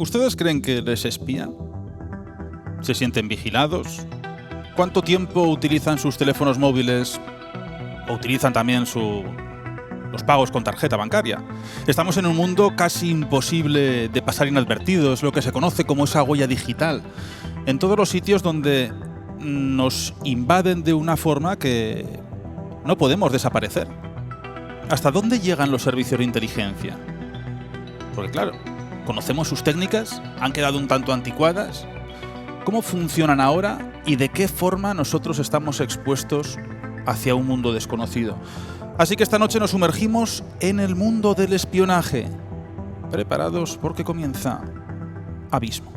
¿Ustedes creen que les espían? ¿Se sienten vigilados? ¿Cuánto tiempo utilizan sus teléfonos móviles o utilizan también los pagos con tarjeta bancaria? Estamos en un mundo casi imposible de pasar inadvertido, es lo que se conoce como esa huella digital. En todos los sitios donde nos invaden de una forma que no podemos desaparecer. ¿Hasta dónde llegan los servicios de inteligencia? Porque claro, conocemos sus técnicas, han quedado un tanto anticuadas. ¿Cómo funcionan ahora y de qué forma nosotros estamos expuestos hacia un mundo desconocido? Así que esta noche nos sumergimos en el mundo del espionaje. Preparados porque comienza Abismo.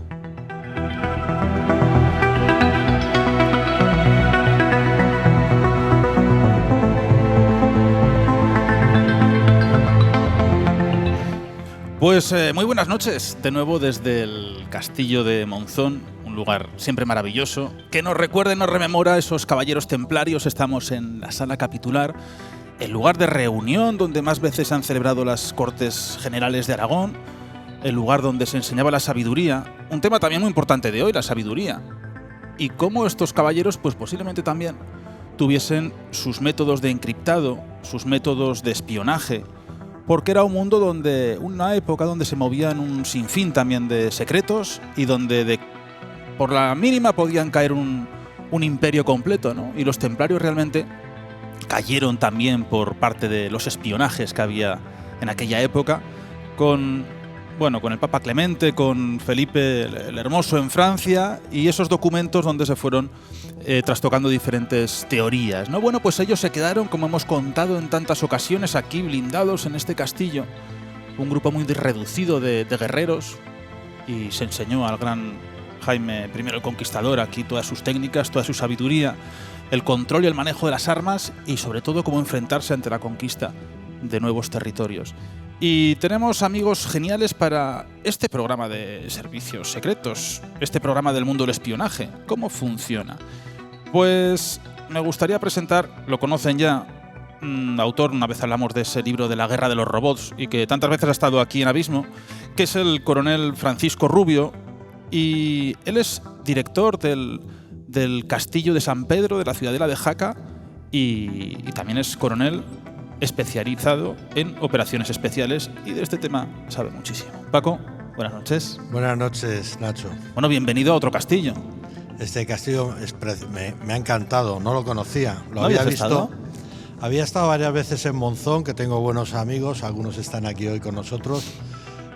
Pues muy buenas noches, de nuevo desde el castillo de Monzón, un lugar siempre maravilloso, que nos recuerda y nos rememora a esos caballeros templarios. Estamos en la sala capitular, el lugar de reunión donde más veces se han celebrado las Cortes Generales de Aragón, el lugar donde se enseñaba la sabiduría, un tema también muy importante de hoy, la sabiduría, y cómo estos caballeros pues posiblemente también tuviesen sus métodos de encriptado, sus métodos de espionaje, porque era un mundo donde, una época donde se movían un sinfín también de secretos y donde por la mínima podían caer un imperio completo, ¿no? Y los templarios realmente cayeron también por parte de los espionajes que había en aquella época con el Papa Clemente, con Felipe el Hermoso en Francia, y esos documentos donde se fueron trastocando diferentes teorías, ¿no? Bueno, pues ellos se quedaron, como hemos contado en tantas ocasiones, aquí blindados en este castillo, un grupo muy reducido de guerreros, y se enseñó al gran Jaime I el Conquistador aquí todas sus técnicas, toda su sabiduría, el control y el manejo de las armas y sobre todo cómo enfrentarse ante la conquista de nuevos territorios. Y tenemos amigos geniales para este programa de servicios secretos, este programa del mundo del espionaje. ¿Cómo funciona? Pues me gustaría presentar, lo conocen ya, autor, una vez hablamos de ese libro de la guerra de los robots y que tantas veces ha estado aquí en Abismo, que es el coronel Francisco Rubio, y él es director del castillo de San Pedro, de la ciudadela de Jaca, y también es coronel especializado en operaciones especiales y de este tema sabe muchísimo. Paco, buenas noches. Buenas noches, Nacho. Bueno, bienvenido a otro castillo. Este castillo me ha encantado, no lo conocía. Lo ¿No había habías visto. estado? Había estado varias veces en Monzón, que tengo buenos amigos, algunos están aquí hoy con nosotros,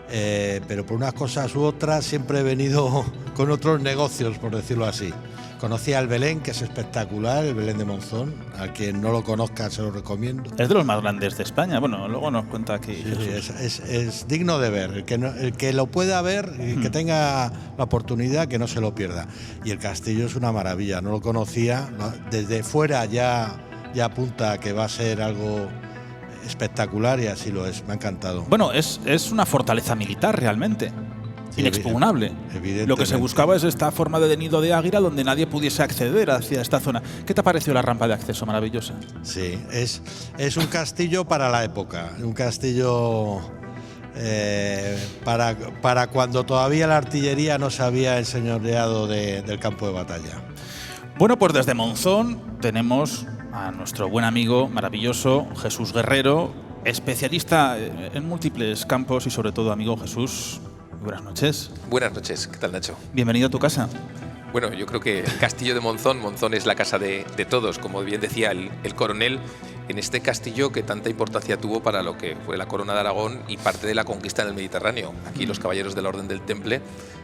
pero por unas cosas u otras siempre he venido con otros negocios, por decirlo así. Conocí al Belén, que es espectacular, el Belén de Monzón. A quien no lo conozca se lo recomiendo. Es de los más grandes de España. Bueno, luego nos cuenta aquí. Sí, es digno de ver. El que lo pueda ver y que tenga la oportunidad, que no se lo pierda. Y el castillo es una maravilla, no lo conocía. Desde fuera ya apunta a que va a ser algo espectacular y así lo es. Me ha encantado. Bueno, es una fortaleza militar realmente. Sí, inexpugnable. Lo que se buscaba es esta forma de nido de águila donde nadie pudiese acceder hacia esta zona. ¿Qué te pareció la rampa de acceso maravillosa? Sí, es un castillo para la época, un castillo para cuando todavía la artillería no se había enseñoreado del campo de batalla. Bueno, pues desde Monzón tenemos a nuestro buen amigo maravilloso Jesús Guerrero, especialista en múltiples campos y sobre todo, amigo Jesús, buenas noches. Buenas noches, ¿qué tal, Nacho? Bienvenido a tu casa. Bueno, yo creo que el castillo de Monzón es la casa de todos, como bien decía el coronel, en este castillo que tanta importancia tuvo para lo que fue la corona de Aragón y parte de la conquista en el Mediterráneo. Aquí los caballeros de la Orden del Temple,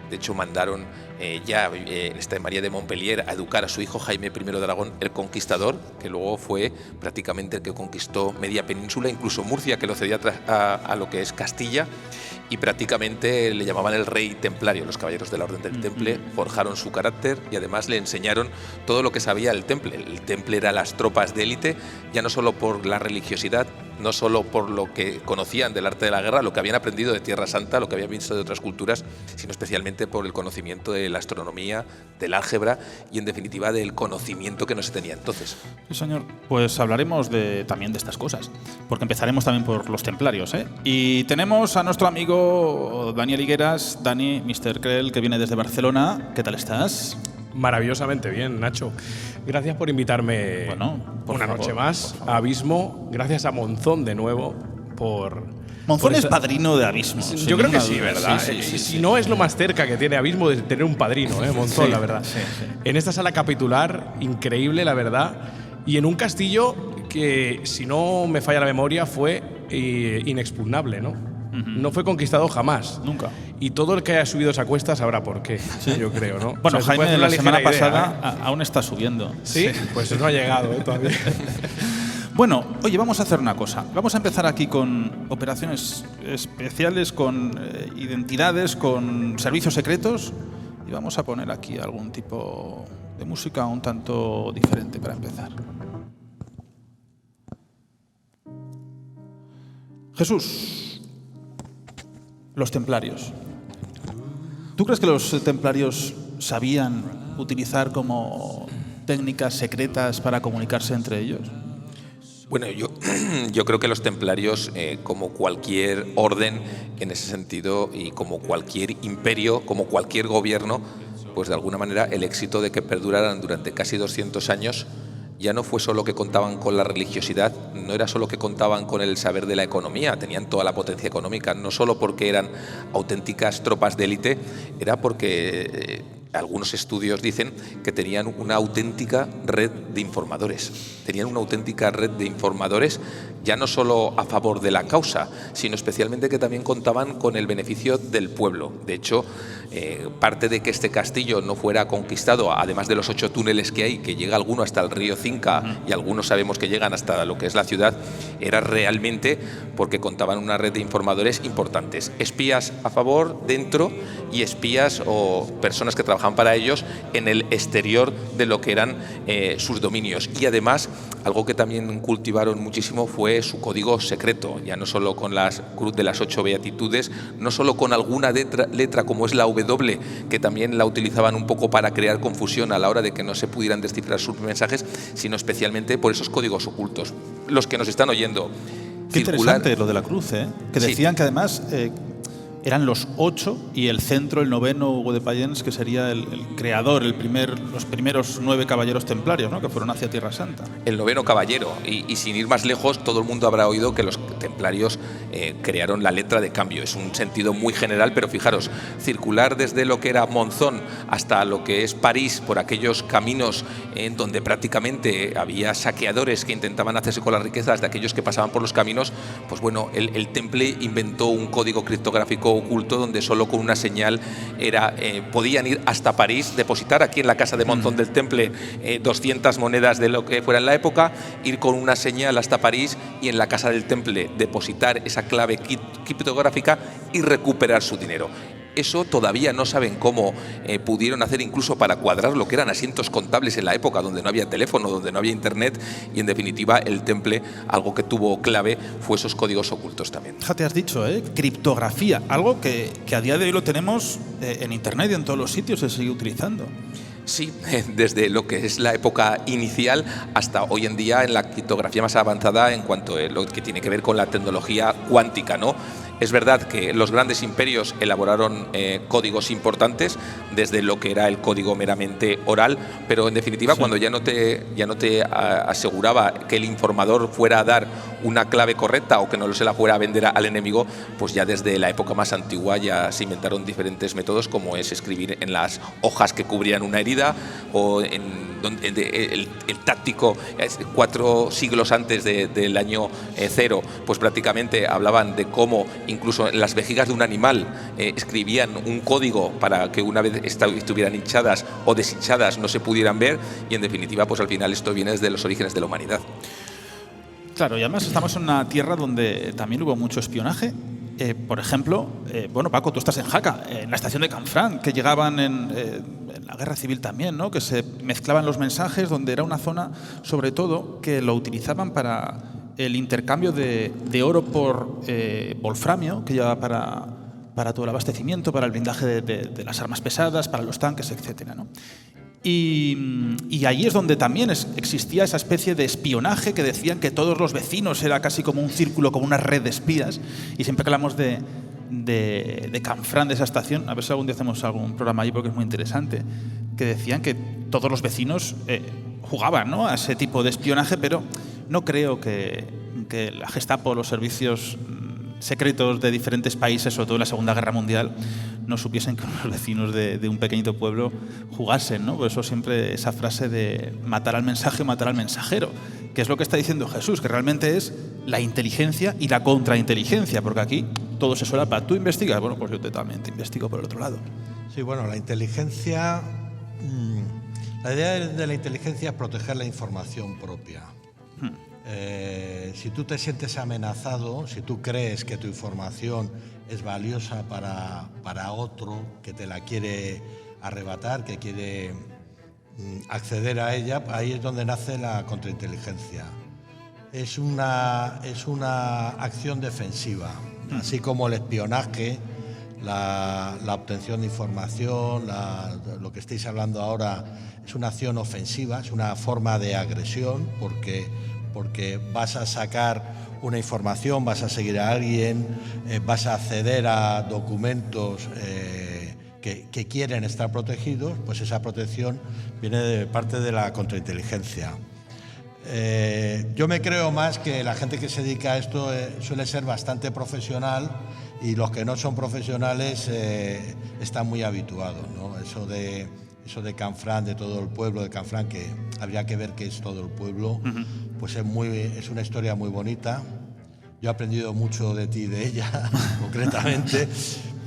de hecho, mandaron en esta María de Montpellier a educar a su hijo Jaime I de Aragón, el Conquistador, que luego fue prácticamente el que conquistó media península, incluso Murcia, que lo cedía a lo que es Castilla, y prácticamente le llamaban el rey templario. Los caballeros de la Orden del Temple forjaron su carácter y además le enseñaron todo lo que sabía el Temple. El Temple era las tropas de élite, ya no solo por la religiosidad, no solo por lo que conocían del arte de la guerra, lo que habían aprendido de Tierra Santa, lo que habían visto de otras culturas, sino especialmente por el conocimiento de la astronomía, del álgebra y, en definitiva, del conocimiento que no se tenía entonces. Sí, señor. Pues hablaremos también de estas cosas, porque empezaremos también por los templarios, ¿eh? Y tenemos a nuestro amigo Daniel Higueras, Dani, Mr. Krell, que viene desde Barcelona. ¿Qué tal estás? Maravillosamente bien, Nacho. Gracias por invitarme una noche más a Abismo. Gracias a Monzón de nuevo por... Monzón es padrino de Abismo. Yo creo que sí, ¿verdad? Sí, si no, es lo más cerca que tiene Abismo de tener un padrino, Monzón, la verdad. Sí. En esta sala capitular, increíble, la verdad. Y en un castillo que, si no me falla la memoria, fue inexpugnable, ¿no? No fue conquistado jamás. Nunca. Y todo el que haya subido esa cuesta sabrá por qué, yo creo, ¿no? Bueno, o sea, Jaime, la semana pasada idea, aún está subiendo. ¿Sí? Pues no ha llegado todavía. Bueno, oye, vamos a hacer una cosa. Vamos a empezar aquí con operaciones especiales, con identidades, con servicios secretos, y vamos a poner aquí algún tipo de música un tanto diferente para empezar. Jesús. Los templarios. ¿Tú crees que los templarios sabían utilizar como técnicas secretas para comunicarse entre ellos? Bueno, yo creo que los templarios, como cualquier orden en ese sentido y como cualquier imperio, como cualquier gobierno, pues de alguna manera el éxito de que perduraran durante casi 200 años ya no fue solo que contaban con la religiosidad, no era solo que contaban con el saber de la economía, tenían toda la potencia económica, no solo porque eran auténticas tropas de élite, era porque algunos estudios dicen que tenían una auténtica red de informadores. Tenían una auténtica red de informadores, ya no solo a favor de la causa, sino especialmente que también contaban con el beneficio del pueblo. De hecho, parte de que este castillo no fuera conquistado, además de los 8 túneles que hay, que llega alguno hasta el río Cinca y algunos sabemos que llegan hasta lo que es la ciudad, era realmente porque contaban una red de informadores importantes. Espías a favor, dentro, y espías o personas que trabajaban para ellos en el exterior de lo que eran sus dominios. Y además, algo que también cultivaron muchísimo fue su código secreto, ya no solo con la cruz de las 8 beatitudes, no solo con alguna letra como es la W, que también la utilizaban un poco para crear confusión a la hora de que no se pudieran descifrar sus mensajes, sino especialmente por esos códigos ocultos. Los que nos están oyendo. Qué interesante lo de la cruz, ¿eh? Que decían que además eran los 8 y el centro, el noveno, Hugo de Payens, que sería el creador, los primeros 9 caballeros templarios, ¿no? Que fueron hacia Tierra Santa. El noveno caballero. Y sin ir más lejos, todo el mundo habrá oído que los templarios crearon la letra de cambio. Es un sentido muy general, pero fijaros, circular desde lo que era Monzón hasta lo que es París, por aquellos caminos en donde prácticamente había saqueadores que intentaban hacerse con las riquezas de aquellos que pasaban por los caminos, pues bueno, el Temple inventó un código criptográfico oculto donde solo con una señal podían ir hasta París, depositar aquí en la casa de Monzón del Temple 200 monedas de lo que fuera en la época, ir con una señal hasta París y en la casa del Temple depositar esa clave criptográfica y recuperar su dinero. Eso todavía no saben cómo pudieron hacer, incluso para cuadrar lo que eran asientos contables en la época, donde no había teléfono, donde no había internet, y en definitiva el Temple, algo que tuvo clave fue esos códigos ocultos también. Fíjate, has dicho, criptografía, algo que a día de hoy lo tenemos en internet y en todos los sitios se sigue utilizando. Sí, desde lo que es la época inicial hasta hoy en día en la criptografía más avanzada en cuanto a lo que tiene que ver con la tecnología cuántica, ¿no? Es verdad que los grandes imperios elaboraron códigos importantes desde lo que era el código meramente oral, pero en definitiva cuando ya no te aseguraba que el informador fuera a dar una clave correcta o que no se la fuera a vender al enemigo, pues ya desde la época más antigua ya se inventaron diferentes métodos, como es escribir en las hojas que cubrían una herida o el táctico 4 siglos antes del año 0, pues prácticamente hablaban de cómo incluso en las vejigas de un animal escribían un código para que una vez estuvieran hinchadas o deshinchadas no se pudieran ver, y en definitiva pues al final esto viene desde los orígenes de la humanidad. Claro, y además estamos en una tierra donde también hubo mucho espionaje. Por ejemplo, bueno, Paco, tú estás en Jaca, en la estación de Canfranc, que llegaban en la guerra civil también, ¿no? Que se mezclaban los mensajes, donde era una zona, sobre todo, que lo utilizaban para el intercambio de oro por wolframio, que lleva para todo el abastecimiento, para el blindaje de las armas pesadas, para los tanques, etc., ¿no? Y ahí es donde también existía esa especie de espionaje que decían que todos los vecinos era casi como un círculo, como una red de espías. Y siempre que hablamos de Canfrán, de esa estación, a ver si algún día hacemos algún programa allí porque es muy interesante, que decían que todos los vecinos jugaban, ¿no?, a ese tipo de espionaje, pero no creo que la Gestapo, los servicios secretos de diferentes países, sobre todo en la Segunda Guerra Mundial, no supiesen que los vecinos de un pequeñito pueblo jugasen, ¿no? Por eso siempre esa frase de matar al mensaje, matar al mensajero, que es lo que está diciendo Jesús, que realmente es la inteligencia y la contrainteligencia, porque aquí todo se solapa. ¿Tú investigas? Bueno, pues yo totalmente investigo por el otro lado. Sí, bueno, la inteligencia... La idea de la inteligencia es proteger la información propia. Si tú te sientes amenazado, si tú crees que tu información es valiosa para otro que te la quiere arrebatar, que quiere acceder a ella, ahí es donde nace la contrainteligencia. Es una acción defensiva, así como el espionaje, la obtención de información, lo que estáis hablando ahora es una acción ofensiva, es una forma de agresión, porque vas a sacar una información, vas a seguir a alguien, vas a acceder a documentos que quieren estar protegidos, pues esa protección viene de parte de la contrainteligencia. Yo me creo más que la gente que se dedica a esto suele ser bastante profesional, y los que no son profesionales están muy habituados, ¿no? Eso de Canfrán, de todo el pueblo de Canfrán, que habría que ver qué es todo el pueblo, pues es una historia muy bonita. Yo he aprendido mucho de ti y de ella, concretamente,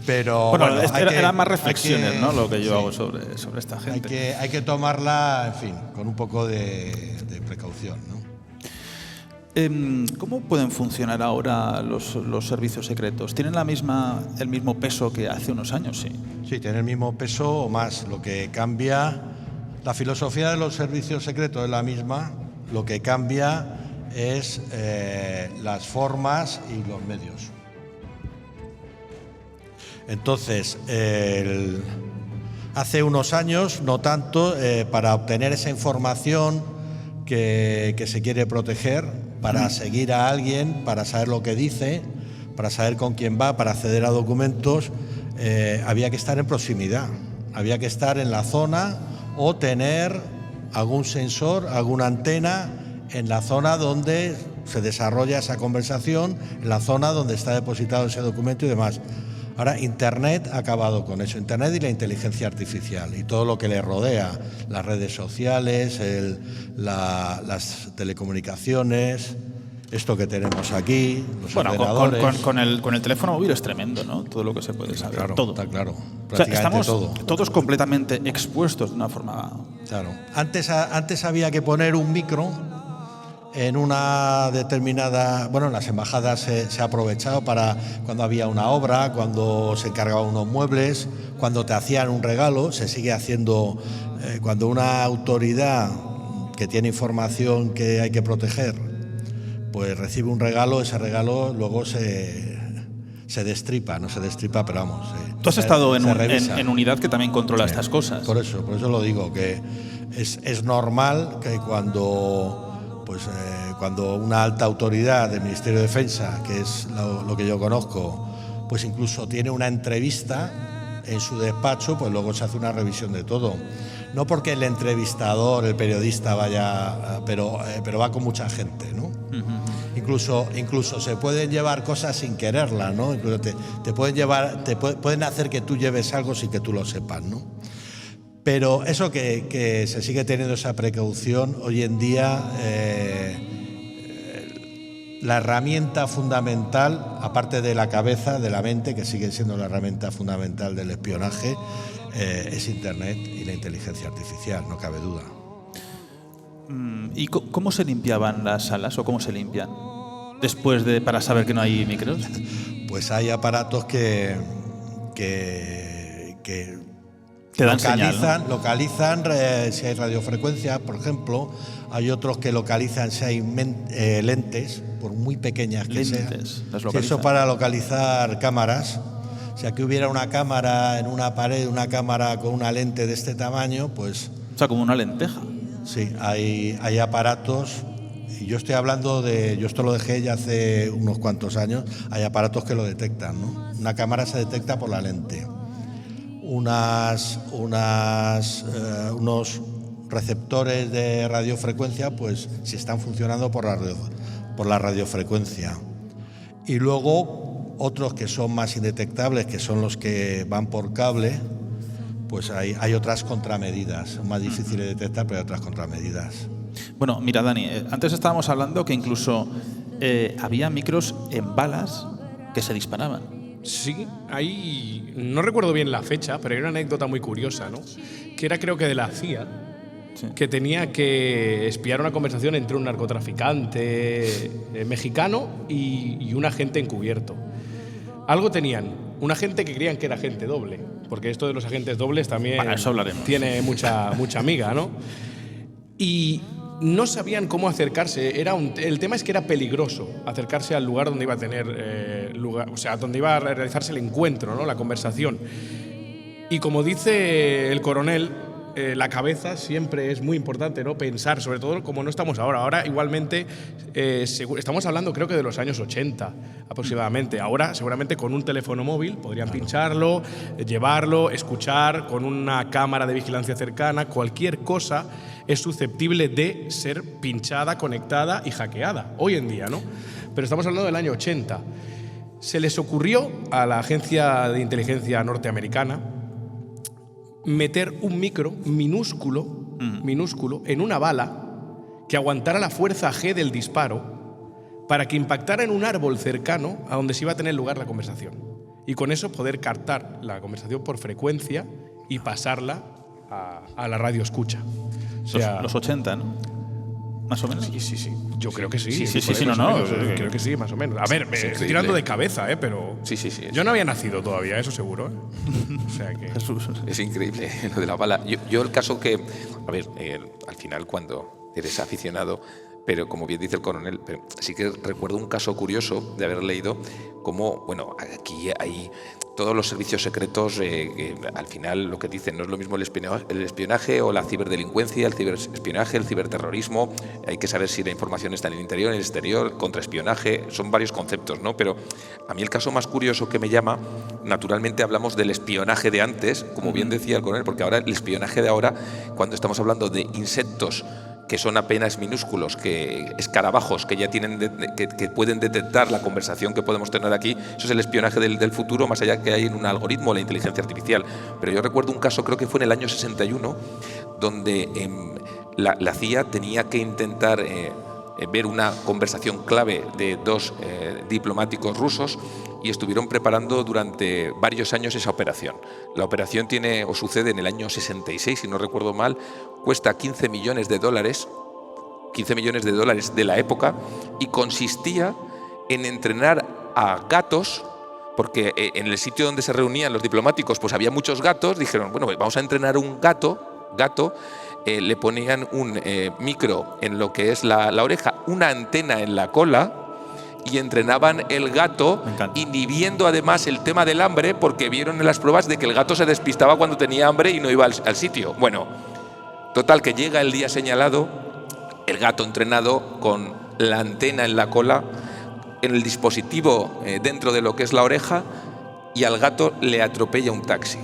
pero... Bueno, eran más reflexiones, ¿no?, lo que yo hago sobre esta gente. Hay que tomarla, en fin, con un poco de precaución, ¿no? ¿Cómo pueden funcionar ahora los servicios secretos? ¿Tienen el mismo peso que hace unos años? Sí. Sí, tienen el mismo peso o más. Lo que cambia, la filosofía de los servicios secretos es la misma, lo que cambia es las formas y los medios. Entonces, hace unos años, no tanto, para obtener esa información que se quiere proteger, para seguir a alguien, para saber lo que dice, para saber con quién va, para acceder a documentos, había que estar en proximidad, había que estar en la zona o tener algún sensor, alguna antena en la zona donde se desarrolla esa conversación, en la zona donde está depositado ese documento y demás. Ahora, Internet ha acabado con eso, Internet y la inteligencia artificial y todo lo que le rodea, las redes sociales, las telecomunicaciones, esto que tenemos aquí, los ordenadores. Con el teléfono móvil es tremendo, ¿no? Todo lo que se puede saber. Claro, todo. Está claro. O sea, estamos todo. Todos completamente expuestos de una forma... Claro. Antes había que poner un micro en una determinada... Bueno, en las embajadas se ha aprovechado para cuando había una obra, cuando se encargaban unos muebles, cuando te hacían un regalo, se sigue haciendo... cuando una autoridad que tiene información que hay que proteger, pues recibe un regalo, ese regalo luego se destripa, no se destripa, pero vamos... Tú has estado en unidad que también controla estas cosas. Por eso lo digo, que es normal que cuando una alta autoridad del Ministerio de Defensa, que es lo que yo conozco, pues incluso tiene una entrevista en su despacho, pues luego se hace una revisión de todo. No porque el entrevistador, el periodista vaya, pero va con mucha gente, ¿no? Incluso se pueden llevar cosas sin quererla, ¿no? Incluso te pueden hacer que tú lleves algo sin que tú lo sepas, ¿no? Pero eso que se sigue teniendo esa precaución, hoy en día la herramienta fundamental, aparte de la cabeza, de la mente, que sigue siendo la herramienta fundamental del espionaje, es Internet y la inteligencia artificial, no cabe duda. ¿Y cómo se limpiaban las salas o cómo se limpian para saber que no hay micros? Pues hay aparatos que Te dan señal, ¿no? Localizan si hay radiofrecuencia, por ejemplo. Hay otros que localizan si hay lentes, por muy pequeñas que sean. Eso para localizar cámaras. Si aquí hubiera una cámara en una pared, una cámara con una lente de este tamaño, pues... O sea, como una lenteja. Sí, hay aparatos, y yo estoy hablando yo esto lo dejé ya hace unos cuantos años, hay aparatos que lo detectan, ¿no? Una cámara se detecta por la lente. Unos receptores de radiofrecuencia, pues si están funcionando por la radiofrecuencia. Y luego otros que son más indetectables, que son los que van por cable, pues hay otras contramedidas, son más difíciles de detectar, pero hay otras contramedidas. Bueno, mira, Dani, antes estábamos hablando que incluso había micros en balas que se disparaban. Sí, no recuerdo bien la fecha, pero hay una anécdota muy curiosa, ¿no? Que era, creo que de la CIA, sí, que tenía que espiar una conversación entre un narcotraficante mexicano y un agente encubierto. Algo tenían, un agente que creían que era agente doble, porque esto de los agentes dobles también tiene mucha amiga, ¿no? Y no sabían cómo acercarse. El tema es que era peligroso acercarse al lugar donde iba a tener lugar, o sea, donde iba a realizarse el encuentro, ¿no? La conversación. Y como dice el coronel, la cabeza siempre es muy importante, ¿no? Pensar, sobre todo como no estamos ahora. Ahora igualmente estamos hablando, creo que de los años 80 aproximadamente. Ahora seguramente con un teléfono móvil podrían pincharlo, llevarlo, escuchar, con una cámara de vigilancia cercana. Cualquier cosa es susceptible de ser pinchada, conectada y hackeada hoy en día, ¿no? Pero estamos hablando del año 80. Se les ocurrió a la agencia de inteligencia norteamericana meter un micro minúsculo en una bala que aguantara la fuerza G del disparo para que impactara en un árbol cercano a donde se iba a tener lugar la conversación. Y con eso poder captar la conversación por frecuencia y pasarla a la radio escucha. O sea, los 80, ¿no? ¿Más o menos? Sí. Yo creo que sí. Sí, no. Creo que sí, más o menos. A ver, estoy tirando de cabeza, pero... Sí. Yo no había nacido todavía, eso seguro. O sea que... Es increíble lo de la bala. Yo el caso que... A ver, al final cuando eres aficionado, pero como bien dice el coronel, pero sí que recuerdo un caso curioso de haber leído cómo, bueno, aquí hay todos los servicios secretos, que al final lo que dicen no es lo mismo el espionaje o la ciberdelincuencia, el ciberespionaje, el ciberterrorismo. Hay que saber si la información está en el interior, en el exterior, contraespionaje, son varios conceptos, ¿no? Pero a mí el caso más curioso que me llama, naturalmente hablamos del espionaje de antes, como bien decía el coronel, porque ahora el espionaje de ahora, cuando estamos hablando de insectos que son apenas minúsculos, que escarabajos que ya tienen que pueden detectar la conversación que podemos tener aquí, eso es el espionaje del futuro, más allá que hay en un algoritmo, la inteligencia artificial. Pero yo recuerdo un caso, creo que fue en el año 61, donde la CIA tenía que intentar ver una conversación clave de dos diplomáticos rusos y estuvieron preparando durante varios años esa operación. La operación sucede en el año 66, si no recuerdo mal, cuesta $15 millones, 15 millones de dólares de la época, y consistía en entrenar a gatos, porque en el sitio donde se reunían los diplomáticos pues había muchos gatos. Dijeron, bueno, vamos a entrenar un gato, le ponían un micro en lo que es la oreja, una antena en la cola, y entrenaban el gato, inhibiendo además el tema del hambre, porque vieron en las pruebas de que el gato se despistaba cuando tenía hambre y no iba al sitio. Bueno, total, que llega el día señalado, el gato entrenado con la antena en la cola, en el dispositivo dentro de lo que es la oreja, y al gato le atropella un taxi.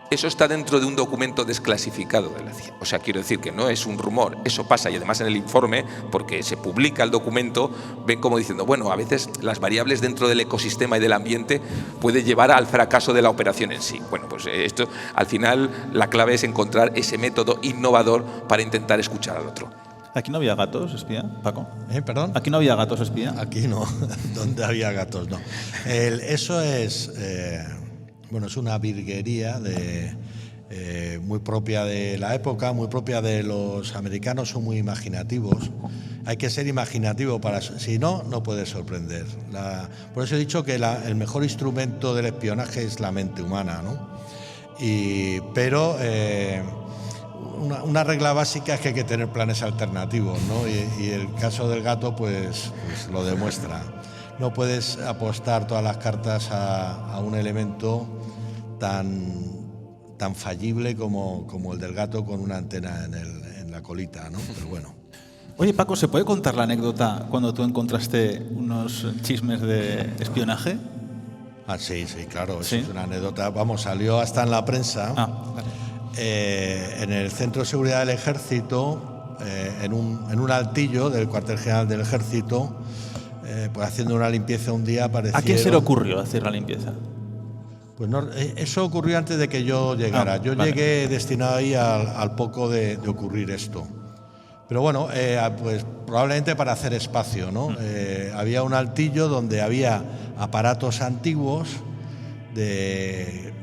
Eso está dentro de un documento desclasificado de la CIA. O sea, quiero decir que no es un rumor, eso pasa, y además en el informe, porque se publica el documento, ven como diciendo, bueno, a veces las variables dentro del ecosistema y del ambiente puede llevar al fracaso de la operación en sí. Bueno, pues esto, al final, la clave es encontrar ese método innovador para intentar escuchar al otro. ¿Aquí no había gatos espía, Paco? ¿Perdón? ¿Aquí no había gatos espía? Aquí no. ¿Dónde había gatos? No. Eso es... Bueno, es una virguería muy propia de la época, muy propia de los americanos, son muy imaginativos. Hay que ser imaginativo si no, no puedes sorprender. Por eso he dicho que el mejor instrumento del espionaje es la mente humana, ¿no? Pero una regla básica es que hay que tener planes alternativos, ¿no? Y el caso del gato pues lo demuestra. No puedes apostar todas las cartas a un elemento tan fallible como el del gato con una antena en la colita, ¿no? Pero bueno. Oye, Paco, ¿se puede contar la anécdota cuando tú encontraste unos chismes de espionaje? Ah, sí, claro, ¿Sí? Eso es una anécdota. Vamos, salió hasta en la prensa. Vale. En el Centro de Seguridad del Ejército, en un altillo del cuartel general del Ejército, pues haciendo una limpieza un día aparecieron... ¿A quién se le ocurrió hacer la limpieza? Pues no, eso ocurrió antes de que yo llegara. Yo vale. llegué destinado ahí al poco de ocurrir esto. Pero bueno, pues probablemente para hacer espacio, ¿no? Había un altillo donde había aparatos antiguos de...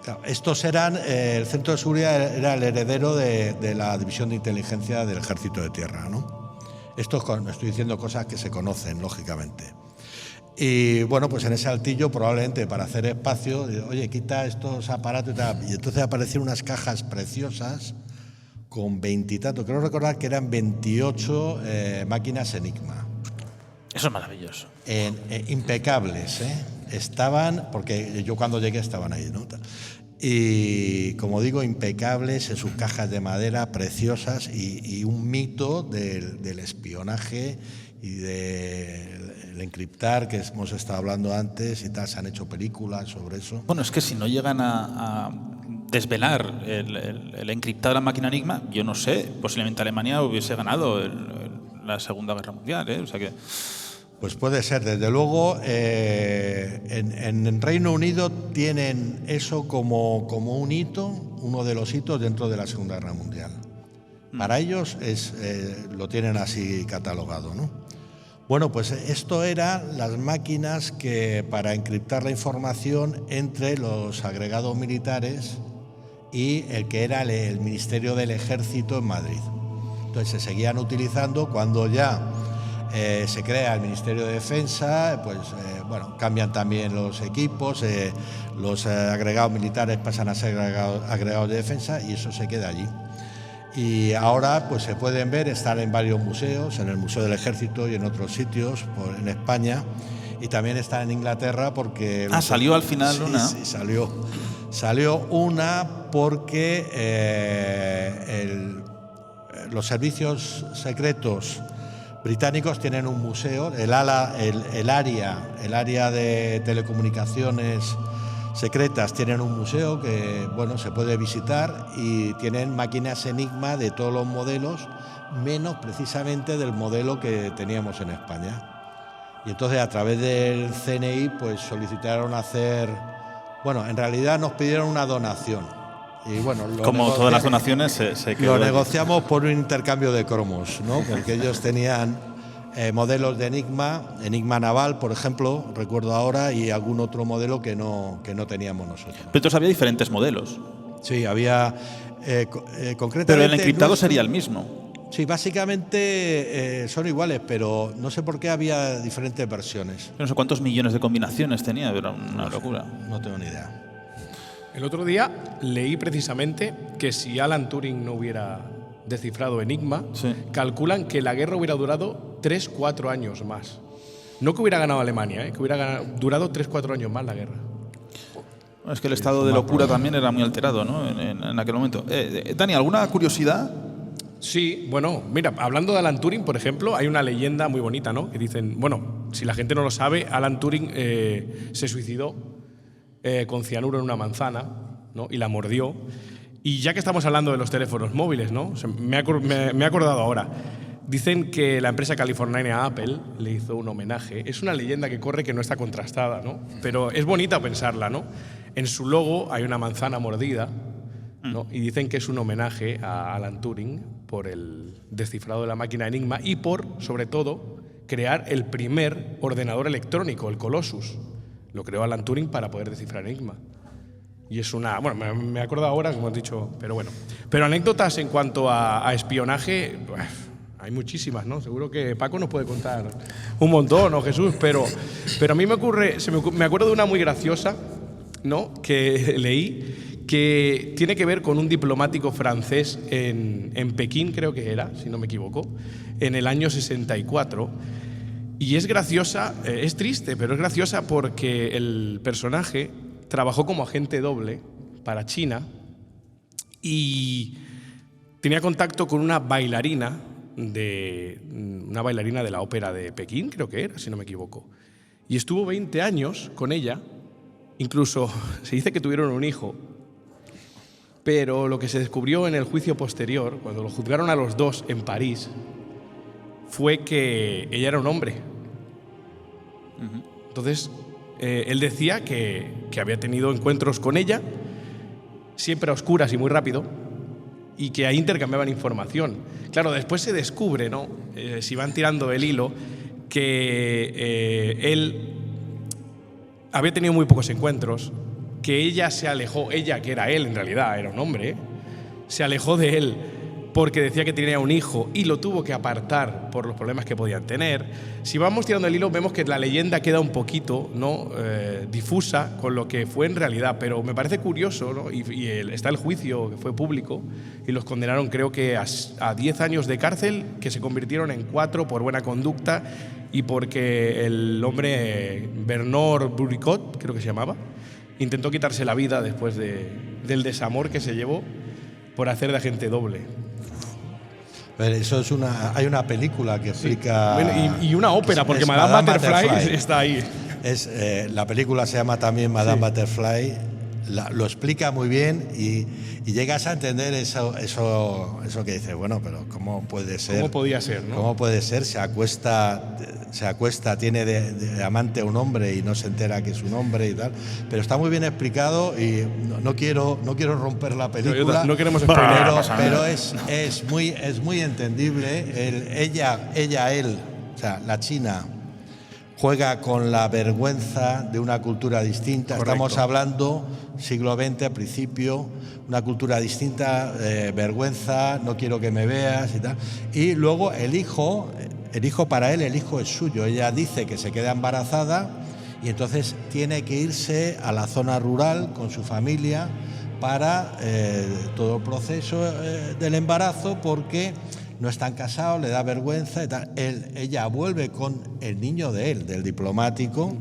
Claro, estos eran... el centro de seguridad era el heredero de la división de inteligencia del Ejército de Tierra, ¿no? Estoy diciendo cosas que se conocen, lógicamente. Y bueno, pues en ese altillo probablemente para hacer espacio, oye, quita estos aparatos y tal. Y entonces aparecieron unas cajas preciosas con 20 y tanto, creo recordar que eran 28 máquinas Enigma. Eso es maravilloso. Impecables, ¿eh? Estaban, porque yo cuando llegué estaban ahí, ¿no? Y como digo, impecables en sus cajas de madera, preciosas, y un mito del espionaje y del encriptar, que hemos estado hablando antes y tal, se han hecho películas sobre eso. Bueno, es que si no llegan a desvelar el encriptar la máquina Enigma, yo no sé, posiblemente Alemania hubiese ganado la Segunda Guerra Mundial, ¿eh? O sea que... Pues puede ser, desde luego. En Reino Unido tienen eso como un hito, uno de los hitos dentro de la Segunda Guerra Mundial. Para ellos lo tienen así catalogado, ¿no? Bueno, pues esto eran las máquinas que para encriptar la información entre los agregados militares y el que era el Ministerio del Ejército en Madrid. Entonces se seguían utilizando cuando ya se crea el Ministerio de Defensa, pues bueno, cambian también los equipos, los agregados militares pasan a ser agregados de defensa y eso se queda allí. Y ahora pues se pueden ver, están en varios museos, en el Museo del Ejército y en otros sitios en España, y también están en Inglaterra porque... ¿Salió al final sí, una? Sí, salió una porque los servicios secretos británicos tienen un museo, el área de telecomunicaciones secretas tienen un museo que bueno, se puede visitar y tienen máquinas Enigma de todos los modelos, menos precisamente del modelo que teníamos en España. Y entonces a través del CNI pues solicitaron hacer, bueno, en realidad nos pidieron una donación. Y bueno, como todas las donaciones se quedó. Lo negociamos por un intercambio de cromos, ¿no? Porque ellos tenían modelos de Enigma naval, por ejemplo, recuerdo ahora, y algún otro modelo que no teníamos nosotros. Pero entonces había diferentes modelos. Sí, había concretamente... Pero el encriptado sería el mismo. Sí, básicamente son iguales, pero no sé por qué había diferentes versiones. No sé cuántos millones de combinaciones tenía, era una locura. No tengo ni idea. El otro día leí precisamente que si Alan Turing no hubiera descifrado Enigma, sí, calculan que la guerra hubiera durado 3-4 años más. No que hubiera ganado Alemania, que hubiera durado 3-4 años más la guerra. Es que el estado de locura también era muy alterado, ¿no? En aquel momento. Dani, ¿alguna curiosidad? Sí, bueno, mira, hablando de Alan Turing, por ejemplo, hay una leyenda muy bonita, ¿no? Que dicen, bueno, si la gente no lo sabe, Alan Turing se suicidó con cianuro en una manzana, ¿no? Y la mordió. Y ya que estamos hablando de los teléfonos móviles, ¿no? Me he acordado ahora. Dicen que la empresa californiana Apple le hizo un homenaje. Es una leyenda que corre que no está contrastada, ¿no? Pero es bonita pensarla, ¿no? En su logo hay una manzana mordida, ¿no? Y dicen que es un homenaje a Alan Turing por el descifrado de la máquina Enigma y por, sobre todo, crear el primer ordenador electrónico, el Colossus. Lo creó Alan Turing para poder descifrar Enigma. Y es una... Bueno, me he acordado ahora, como has dicho, pero bueno. Pero anécdotas en cuanto a espionaje, hay muchísimas, ¿no? Seguro que Paco nos puede contar un montón, ¿no, Jesús? Pero a mí me acuerdo de una muy graciosa, ¿no? Que leí, que tiene que ver con un diplomático francés en Pekín, creo que era, si no me equivoco, en el año 64. Y es graciosa, es triste, pero es graciosa porque el personaje trabajó como agente doble para China y tenía contacto con una bailarina de la ópera de Pekín, creo que era, si no me equivoco. Y estuvo 20 años con ella, incluso se dice que tuvieron un hijo, pero lo que se descubrió en el juicio posterior, cuando lo juzgaron a los dos en París, fue que ella era un hombre. Entonces, él decía que había tenido encuentros con ella, siempre a oscuras y muy rápido, y que ahí intercambiaban información. Claro, después se descubre, ¿no? Si van tirando el hilo, que él había tenido muy pocos encuentros, que ella se alejó, ella que era él en realidad, era un hombre, se alejó de él porque decía que tenía un hijo y lo tuvo que apartar por los problemas que podían tener. Si vamos tirando el hilo, vemos que la leyenda queda un poquito, ¿no? Difusa con lo que fue en realidad, pero me parece curioso, ¿no? Está el juicio que fue público y los condenaron, creo que a 10 años de cárcel, que se convirtieron en 4 por buena conducta y porque el hombre Bernard Bourricot, creo que se llamaba, intentó quitarse la vida después del desamor que se llevó por hacer de agente doble. Eso es hay una película que explica... Sí. Bueno, y una ópera, porque Madame Butterfly está ahí. La película se llama también Madame Butterfly, lo explica muy bien y llegas a entender eso que dices, bueno, pero ¿cómo puede ser? ¿Cómo podía ser, no? ¿Cómo puede ser? Se acuesta, tiene de amante a un hombre y no se entera que es un hombre y tal. Pero está muy bien explicado y no quiero romper la película. No queremos spoiler, pero es muy entendible. Él, o sea, la China juega con la vergüenza de una cultura distinta. Correcto. Estamos hablando siglo XX, al principio, una cultura distinta, vergüenza, no quiero que me veas y tal. Y luego el hijo para él, el hijo es suyo. Ella dice que se queda embarazada y entonces tiene que irse a la zona rural con su familia para todo el proceso del embarazo, porque no están casados, le da vergüenza y tal. Ella vuelve con el niño de él, del diplomático,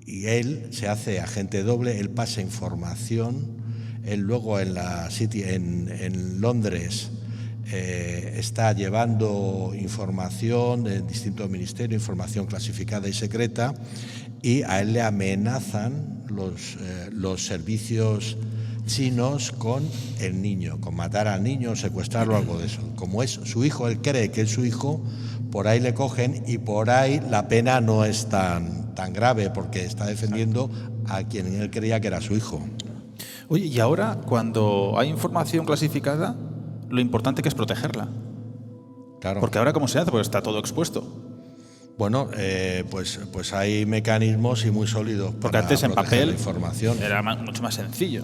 y él se hace agente doble, él pasa información, él luego en Londres está llevando información en distintos ministerios, información clasificada y secreta, y a él le amenazan los servicios chinos con el niño, con matar al niño, secuestrarlo, algo de eso. Como es su hijo, él cree que es su hijo, por ahí le cogen y por ahí la pena no es tan grave, porque está defendiendo a quien él creía que era su hijo. Oye, y ahora, cuando hay información clasificada, lo importante que es protegerla. Claro. Porque ahora, ¿cómo se hace? Pues está todo expuesto. Bueno, pues hay mecanismos y muy sólidos. Porque antes en papel la información era mucho más sencillo.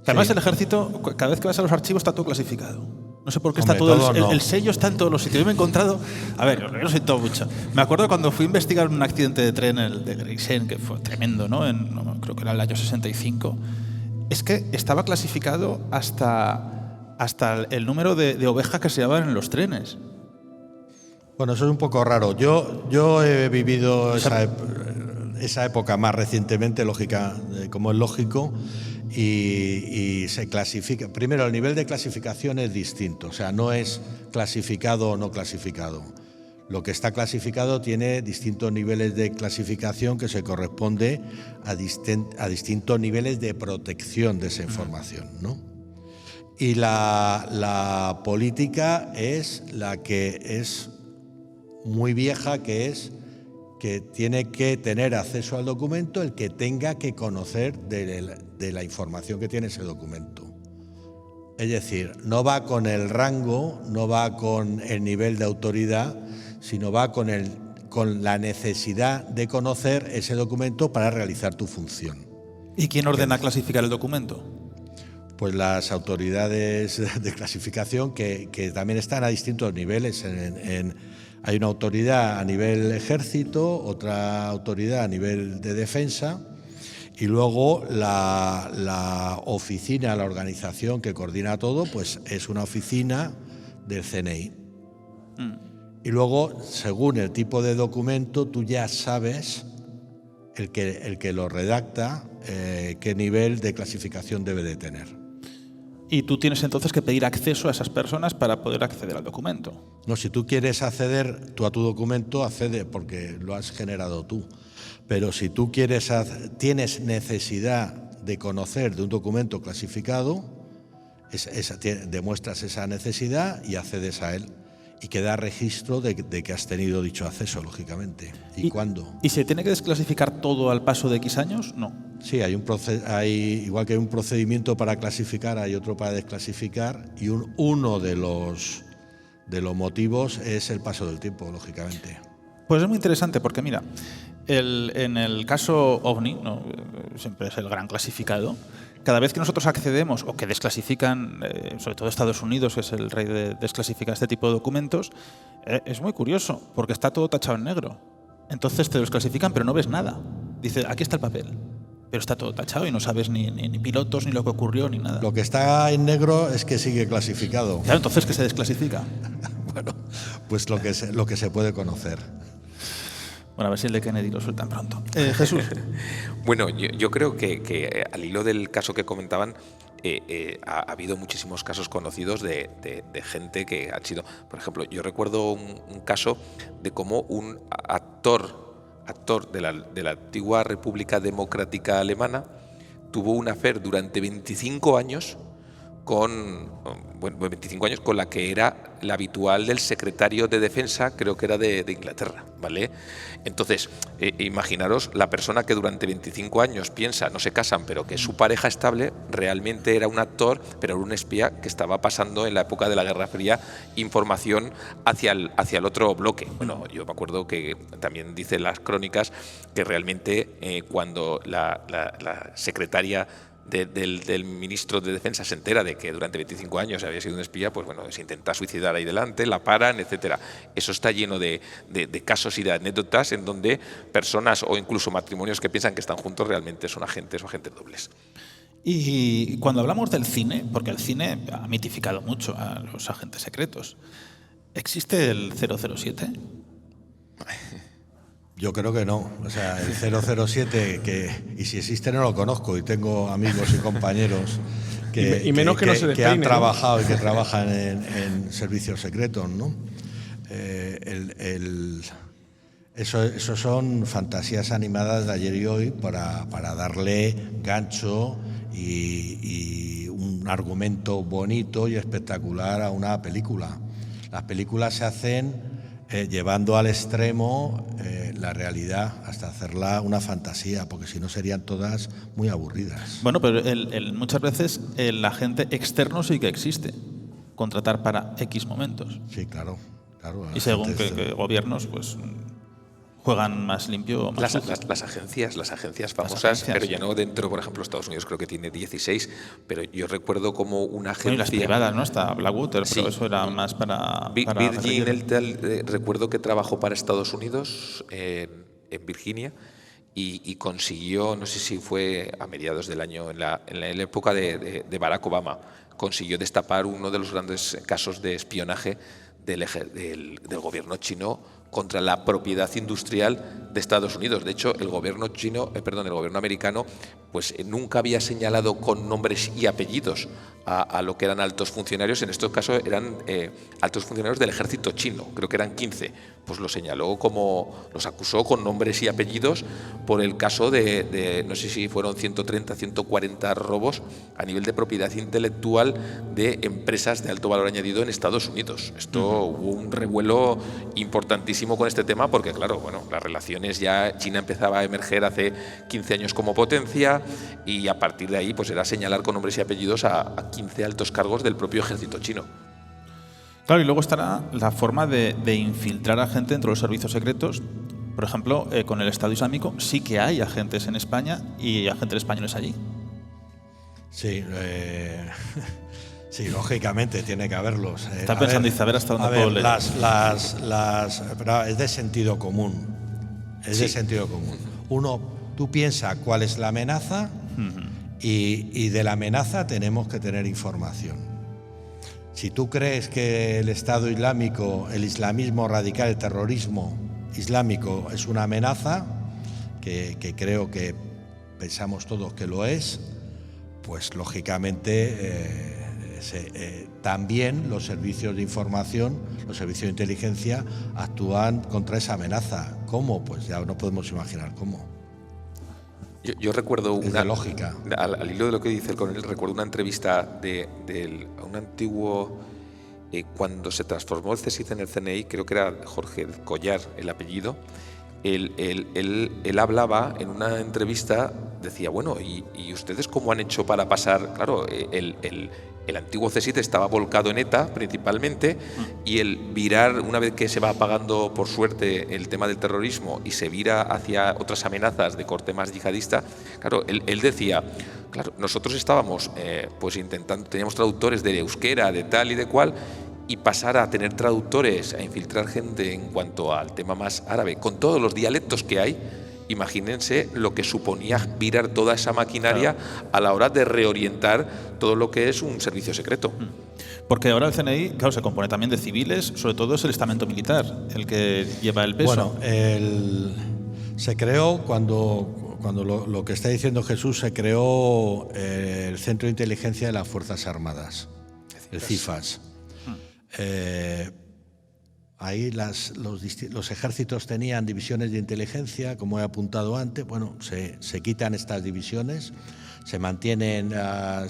Además, el ejército, cada vez que vas a los archivos, está todo clasificado. No sé por qué está todo. El sello está en todos los sitios. Yo me he encontrado. A ver, yo lo siento mucho. Me acuerdo cuando fui a investigar un accidente de tren, el de Gravesend, que fue tremendo, ¿no? Creo que era el año 65. Es que estaba clasificado hasta el número de ovejas que se llevaban en los trenes. Bueno, eso es un poco raro. Yo he vivido esa época más recientemente, lógica, como es lógico. Y se clasifica. Primero, el nivel de clasificación es distinto, o sea, no es clasificado o no clasificado. Lo que está clasificado tiene distintos niveles de clasificación que se corresponde a distintos niveles de protección de esa información, ¿no? Y la política es la que es muy vieja, que es que tiene que tener acceso al documento el que tenga que conocer de la información que tiene ese documento. Es decir, no va con el rango, no va con el nivel de autoridad, sino va con la necesidad de conocer ese documento para realizar tu función. ¿Y quién ordena clasificar el documento? Pues las autoridades de clasificación que también están a distintos niveles. Hay una autoridad a nivel ejército, otra autoridad a nivel de defensa, Y luego la oficina, la organización que coordina todo, pues es una oficina del CNI. Y luego, según el tipo de documento, tú ya sabes, el que lo redacta, qué nivel de clasificación debe de tener. Y tú tienes entonces que pedir acceso a esas personas para poder acceder al documento. No, si tú quieres acceder tú a tu documento, accede porque lo has generado tú. Pero si tú tienes necesidad de conocer de un documento clasificado, demuestras esa necesidad y accedes a él. Y queda registro de que has tenido dicho acceso, lógicamente. ¿Y cuándo? ¿Y se tiene que desclasificar todo al paso de X años? No. Sí, igual que hay un procedimiento para clasificar, hay otro para desclasificar, y uno de los motivos es el paso del tiempo, lógicamente. Pues es muy interesante porque, mira, en el caso OVNI, ¿no? Siempre es el gran clasificado. Cada vez que nosotros accedemos o que desclasifican, sobre todo Estados Unidos, que es el rey de desclasificar este tipo de documentos, es muy curioso porque está todo tachado en negro. Entonces te desclasifican pero no ves nada. Dice, aquí está el papel, pero está todo tachado y no sabes ni pilotos, ni lo que ocurrió, ni nada. Lo que está en negro es que sigue clasificado. Claro, entonces ¿qué se desclasifica? Bueno, pues lo que se puede conocer. Bueno, a ver si el de Kennedy lo sueltan pronto. Jesús. Bueno, yo creo que al hilo del caso que comentaban, ha habido muchísimos casos conocidos de gente que ha sido... Por ejemplo, yo recuerdo un caso de cómo un actor de la antigua República Democrática Alemana tuvo un affair durante 25 años con la que era la habitual del secretario de Defensa, creo que era de Inglaterra, ¿vale? Entonces, imaginaros, la persona que durante 25 años piensa, no se casan, pero que su pareja estable realmente era un actor, pero era un espía que estaba pasando en la época de la Guerra Fría información hacia el otro bloque. Bueno, yo me acuerdo que también dicen las crónicas que realmente cuando la secretaria del ministro de Defensa se entera de que durante 25 años había sido un espía, pues bueno, se intenta suicidar ahí delante, la paran, etcétera. Eso está lleno de casos y de anécdotas en donde personas o incluso matrimonios que piensan que están juntos realmente son agentes o agentes dobles. Y cuando hablamos del cine, porque el cine ha mitificado mucho a los agentes secretos, ¿existe el 007? Yo creo que no. O sea, el 007, y si existe no lo conozco, y tengo amigos y compañeros que han trabajado, ¿no? Y que trabajan en servicios secretos, ¿no? Eso son fantasías animadas de ayer y hoy para darle gancho y un argumento bonito y espectacular a una película. Las películas se hacen llevando al extremo la realidad hasta hacerla una fantasía, porque si no serían todas muy aburridas. Bueno, pero muchas veces el agente externo sí que existe, contratar para X momentos. Sí, claro. Y según qué gobiernos, pues juegan más limpio o más las agencias famosas, pero ya no dentro, por ejemplo, Estados Unidos creo que tiene 16, pero yo recuerdo como una agencia... Bueno, y las privadas, ¿no? Está Blackwater, pero eso era más para Virgin, recuerdo que trabajó para Estados Unidos, en Virginia, y consiguió, no sé si fue a mediados del año, en la época de Barack Obama, consiguió destapar uno de los grandes casos de espionaje del gobierno chino contra la propiedad industrial de Estados Unidos. De hecho, el gobierno americano, pues nunca había señalado con nombres y apellidos a lo que eran altos funcionarios. En estos casos eran altos funcionarios del ejército chino, creo que eran 15. Pues los acusó con nombres y apellidos por el caso de no sé si fueron 130, 140 robos a nivel de propiedad intelectual de empresas de alto valor añadido en Estados Unidos. Hubo un revuelo importantísimo con este tema porque, claro, bueno, las relaciones ya, China empezaba a emerger hace 15 años como potencia y a partir de ahí pues era señalar con nombres y apellidos a 15 altos cargos del propio ejército chino. Claro, y luego estará la forma de infiltrar a gente dentro de los servicios secretos. Por ejemplo, con el Estado Islámico sí que hay agentes en España y agentes españoles allí. Sí, sí, lógicamente tiene que haberlos. Está pensando, dice, a ver hasta dónde puedo leer. Pero es de sentido común. Es de sentido común. Uno Tú piensas cuál es la amenaza y de la amenaza tenemos que tener información. Si tú crees que el Estado Islámico, el islamismo radical, el terrorismo islámico es una amenaza, que creo que pensamos todos que lo es, pues lógicamente también los servicios de información, los servicios de inteligencia actúan contra esa amenaza. ¿Cómo? Pues ya no podemos imaginar cómo. Yo recuerdo Es de lógica. Al hilo de lo que dice el coronel, recuerdo una entrevista a un antiguo, cuando se transformó el CSIC en el CNI, creo que era Jorge Collar el apellido. Él hablaba en una entrevista, decía, bueno, ¿y ustedes cómo han hecho para pasar? Claro, el antiguo CSIC estaba volcado en ETA principalmente, y el virar, una vez que se va apagando por suerte el tema del terrorismo y se vira hacia otras amenazas de corte más yihadista, claro, él decía, claro, nosotros estábamos pues intentando, teníamos traductores de euskera, de tal y de cual, y pasar a tener traductores, a infiltrar gente en cuanto al tema más árabe, con todos los dialectos que hay, imagínense lo que suponía virar toda esa maquinaria a la hora de reorientar todo lo que es un servicio secreto. Porque ahora el CNI, claro, se compone también de civiles, sobre todo es el estamento militar el que lleva el peso. Bueno, se creó cuando lo que está diciendo Jesús, se creó el Centro de Inteligencia de las Fuerzas Armadas, el CIFAS. Ahí los ejércitos tenían divisiones de inteligencia, como he apuntado antes. Bueno, se quitan estas divisiones, se mantienen la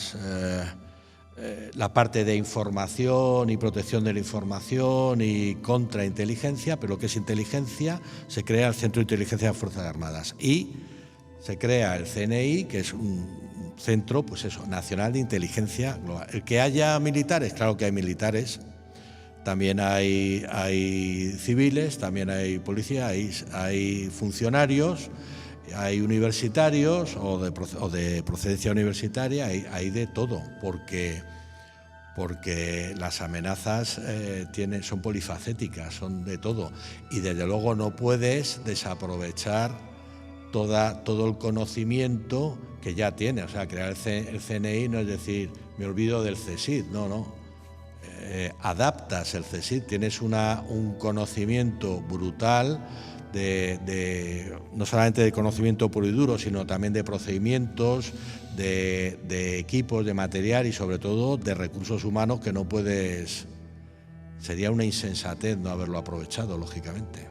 parte de información y protección de la información y contrainteligencia, pero lo que es inteligencia, se crea el Centro de Inteligencia de las Fuerzas Armadas y se crea el CNI, que es un centro, pues eso, nacional de inteligencia global. El que haya militares, claro que hay militares. También hay civiles, también hay policía, hay funcionarios, hay universitarios o de procedencia universitaria, hay de todo, porque las amenazas son polifacéticas, son de todo. Y desde luego no puedes desaprovechar todo el conocimiento que ya tiene. O sea, crear el CNI no es decir, me olvido del CSIC, no. Adaptas el CSIC, tienes un conocimiento brutal no solamente de conocimiento puro y duro, sino también de procedimientos, de equipos, de material y sobre todo de recursos humanos que no puedes... Sería una insensatez no haberlo aprovechado, lógicamente.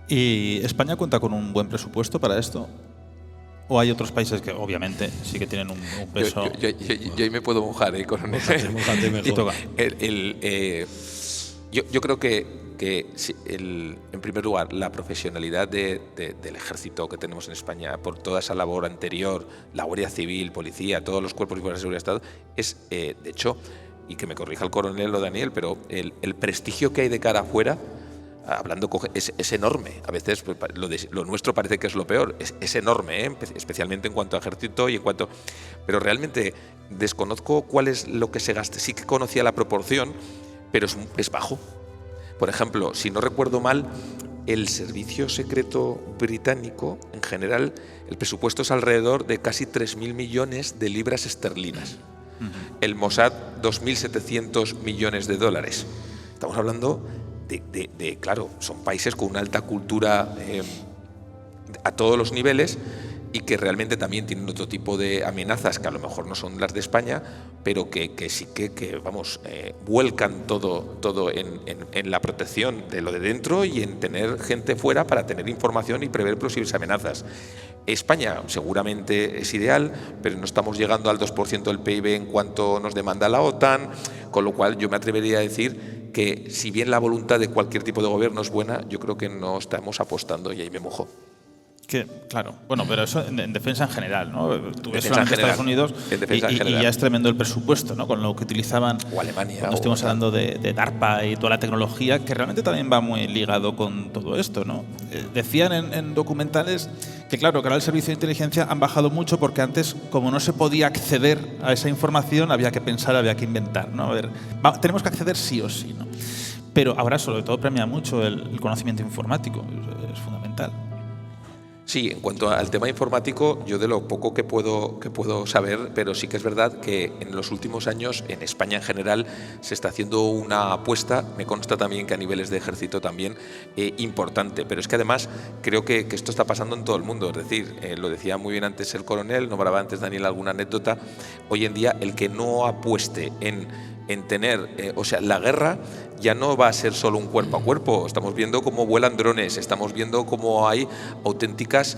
¿Y España cuenta con un buen presupuesto para esto? ¿O hay otros países que obviamente sí que tienen un peso? Yo ahí me puedo mojar, coronel. Mójate mejor. Yo creo que en primer lugar, la profesionalidad del ejército que tenemos en España, por toda esa labor anterior, la Guardia Civil, Policía, todos los cuerpos y fuerzas de seguridad de Estado, es, de hecho, y que me corrija el coronel o Daniel, pero el prestigio que hay de cara afuera, hablando es enorme. A veces pues, lo nuestro parece que es lo peor. Es enorme, especialmente en cuanto a ejército y en cuanto... Pero realmente desconozco cuál es lo que se gasta. Sí que conocía la proporción, pero es bajo. Por ejemplo, si no recuerdo mal, el servicio secreto británico, en general, el presupuesto es alrededor de casi 3.000 millones de libras esterlinas. El Mossad, 2.700 millones de dólares. Estamos hablando... claro, son países con una alta cultura a todos los niveles y que realmente también tienen otro tipo de amenazas que a lo mejor no son las de España, pero que sí que vuelcan todo en la protección de lo de dentro y en tener gente fuera para tener información y prever posibles amenazas. España seguramente es ideal, pero no estamos llegando al 2% del PIB en cuanto nos demanda la OTAN, con lo cual yo me atrevería a decir que si bien la voluntad de cualquier tipo de gobierno es buena, yo creo que no estamos apostando y ahí me mojo. Claro, bueno, pero eso en defensa en general, ¿no? Tú ves solamente Estados Unidos y ya es tremendo el presupuesto, ¿no? Con lo que utilizaban. O Alemania. Cuando estuvimos hablando de DARPA y toda la tecnología, que realmente también va muy ligado con todo esto, ¿no? Decían en documentales que, claro, que ahora el servicio de inteligencia han bajado mucho porque antes, como no se podía acceder a esa información, había que pensar, había que inventar, ¿no? A ver, tenemos que acceder sí o sí, ¿no? Pero ahora, sobre todo, premia mucho el conocimiento informático, es fundamental. Sí, en cuanto al tema informático, yo de lo poco que puedo saber, pero sí que es verdad que en los últimos años, en España en general, se está haciendo una apuesta, me consta también que a niveles de ejército también, importante. Pero es que además creo que esto está pasando en todo el mundo. Es decir, lo decía muy bien antes el coronel, nombraba antes Daniel alguna anécdota. Hoy en día, el que no apueste en tener, la guerra ya no va a ser solo un cuerpo a cuerpo. Estamos viendo cómo vuelan drones, estamos viendo cómo hay auténticas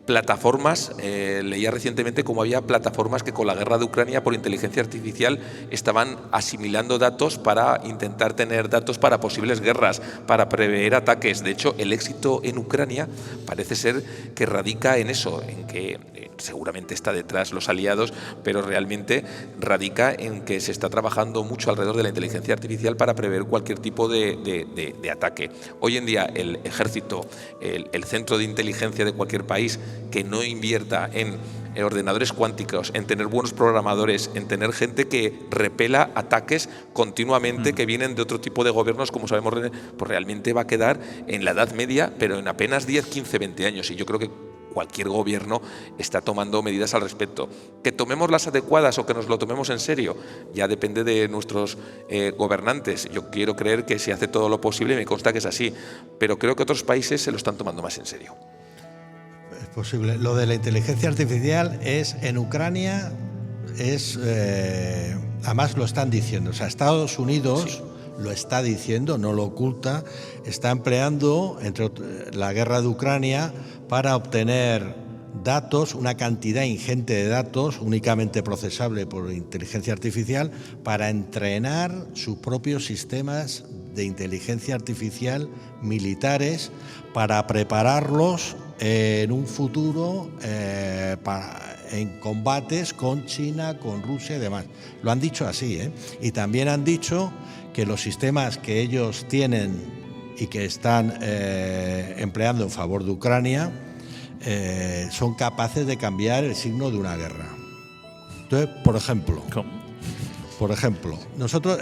plataformas. Leía recientemente cómo había plataformas que con la guerra de Ucrania por inteligencia artificial estaban asimilando datos para intentar tener datos para posibles guerras, para prever ataques. De hecho, el éxito en Ucrania parece ser que radica en eso, en que seguramente está detrás los aliados, pero realmente radica en que se está trabajando mucho alrededor de la inteligencia artificial para prever cualquier tipo de ataque. Hoy en día el ejército, el centro de inteligencia de cualquier país que no invierta en ordenadores cuánticos, en tener buenos programadores, en tener gente que repela ataques continuamente que vienen de otro tipo de gobiernos, como sabemos, pues realmente va a quedar en la Edad Media, pero en apenas 10, 15, 20 años. Y yo creo que cualquier gobierno está tomando medidas al respecto. Que tomemos las adecuadas o que nos lo tomemos en serio, ya depende de nuestros gobernantes. Yo quiero creer que se hace todo lo posible y me consta que es así, pero creo que otros países se lo están tomando más en serio. Es posible. Lo de la inteligencia artificial en Ucrania, además lo están diciendo. O sea, Estados Unidos lo está diciendo, no lo oculta, está empleando la guerra de Ucrania para obtener datos, una cantidad ingente de datos únicamente procesable por inteligencia artificial, para entrenar sus propios sistemas de inteligencia artificial militares, para prepararlos en un futuro en combates con China, con Rusia y demás. Lo han dicho así, ¿eh? Y también han dicho que los sistemas que ellos tienen y que están empleando en favor de Ucrania son capaces de cambiar el signo de una guerra. Entonces, por ejemplo, nosotros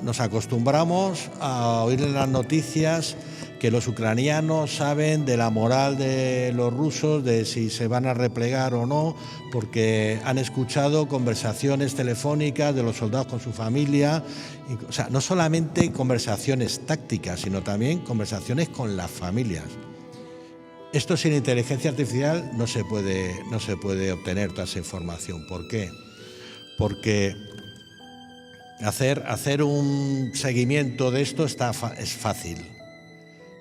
nos acostumbramos a oír en las noticias que los ucranianos saben de la moral de los rusos, de si se van a replegar o no, porque han escuchado conversaciones telefónicas de los soldados con su familia. O sea, no solamente conversaciones tácticas, sino también conversaciones con las familias. Esto sin inteligencia artificial no se puede obtener toda esa información. ¿Por qué? Porque hacer un seguimiento de esto es fácil.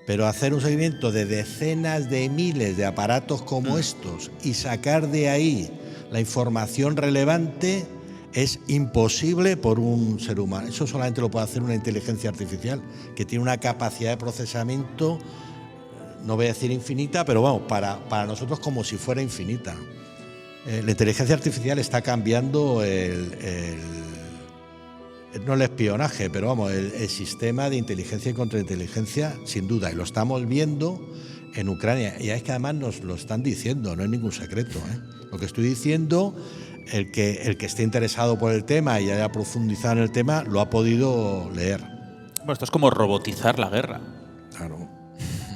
Pero hacer un seguimiento de decenas de miles de aparatos como estos y sacar de ahí la información relevante es imposible por un ser humano. Eso solamente lo puede hacer una inteligencia artificial que tiene una capacidad de procesamiento, no voy a decir infinita, pero vamos, para nosotros como si fuera infinita. La inteligencia artificial está cambiando no el espionaje, pero vamos, el sistema de inteligencia y contrainteligencia, sin duda, y lo estamos viendo en Ucrania. Y es que además nos lo están diciendo, no es ningún secreto, ¿eh? Lo que estoy diciendo, el que esté interesado por el tema y haya profundizado en el tema, lo ha podido leer. Bueno, esto es como robotizar la guerra. Claro.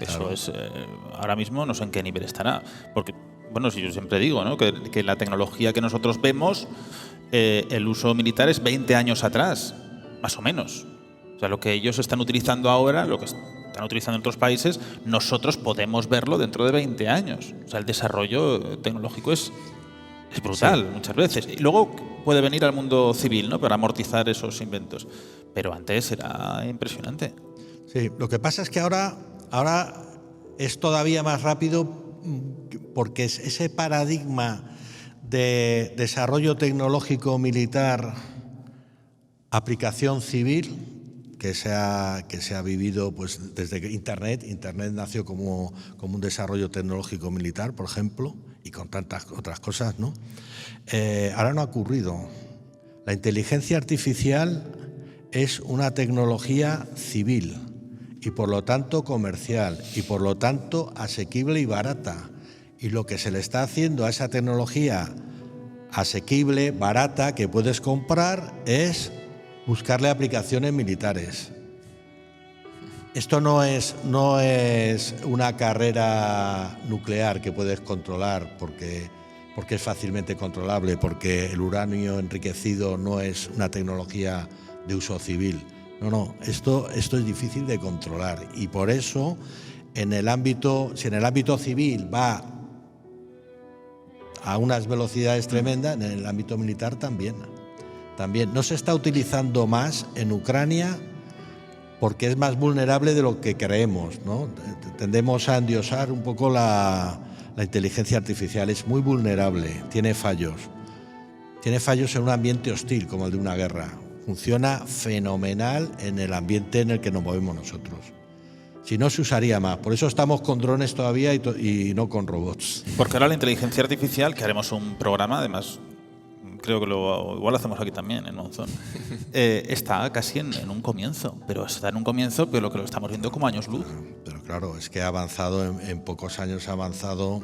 Eso es, ahora mismo no sé en qué nivel estará, porque, bueno, si yo siempre digo, ¿no?, que la tecnología que nosotros vemos, el uso militar es 20 años atrás, más o menos. O sea, lo que ellos están utilizando ahora, lo que están utilizando en otros países, nosotros podemos verlo dentro de 20 años. O sea, el desarrollo tecnológico es brutal, muchas veces. Y luego puede venir al mundo civil, ¿no?, para amortizar esos inventos. Pero antes era impresionante. Sí, lo que pasa es que ahora es todavía más rápido, porque ese paradigma de desarrollo tecnológico militar, aplicación civil, que se ha vivido pues desde que Internet nació como un desarrollo tecnológico militar, por ejemplo, y con tantas otras cosas, ¿no? Ahora no ha ocurrido. La inteligencia artificial es una tecnología civil y por lo tanto comercial y por lo tanto asequible y barata. Y lo que se le está haciendo a esa tecnología asequible, barata, que puedes comprar, es buscarle aplicaciones militares. Esto no es una carrera nuclear que puedes controlar porque es fácilmente controlable, porque el uranio enriquecido no es una tecnología de uso civil. No, esto es difícil de controlar y por eso si en el ámbito civil va a unas velocidades tremendas, en el ámbito militar también. No se está utilizando más en Ucrania porque es más vulnerable de lo que creemos, ¿no? Tendemos a endiosar un poco la inteligencia artificial. Es muy vulnerable, tiene fallos en un ambiente hostil como el de una guerra. Funciona fenomenal en el ambiente en el que nos movemos nosotros. Si no, se usaría más. Por eso estamos con drones todavía y no con robots. Porque ahora la inteligencia artificial, que haremos un programa, además creo que igual lo hacemos aquí también, en Monzón, está casi en un comienzo. Pero está en un comienzo, pero lo estamos viendo como años luz. Pero claro, es que ha avanzado, en pocos años ha avanzado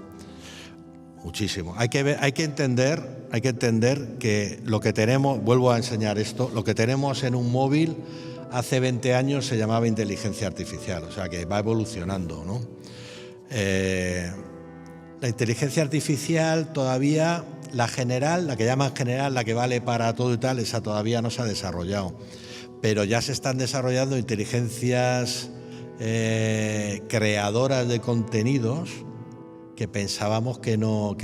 muchísimo. Hay que entender que lo que tenemos, vuelvo a enseñar esto, lo que tenemos en un móvil hace 20 años se llamaba inteligencia artificial, o sea que va evolucionando, ¿no? La inteligencia artificial todavía, la general, la que llaman general, la que vale para todo y tal, esa todavía no se ha desarrollado. Pero ya se están desarrollando inteligencias creadoras de contenidos que pensábamos que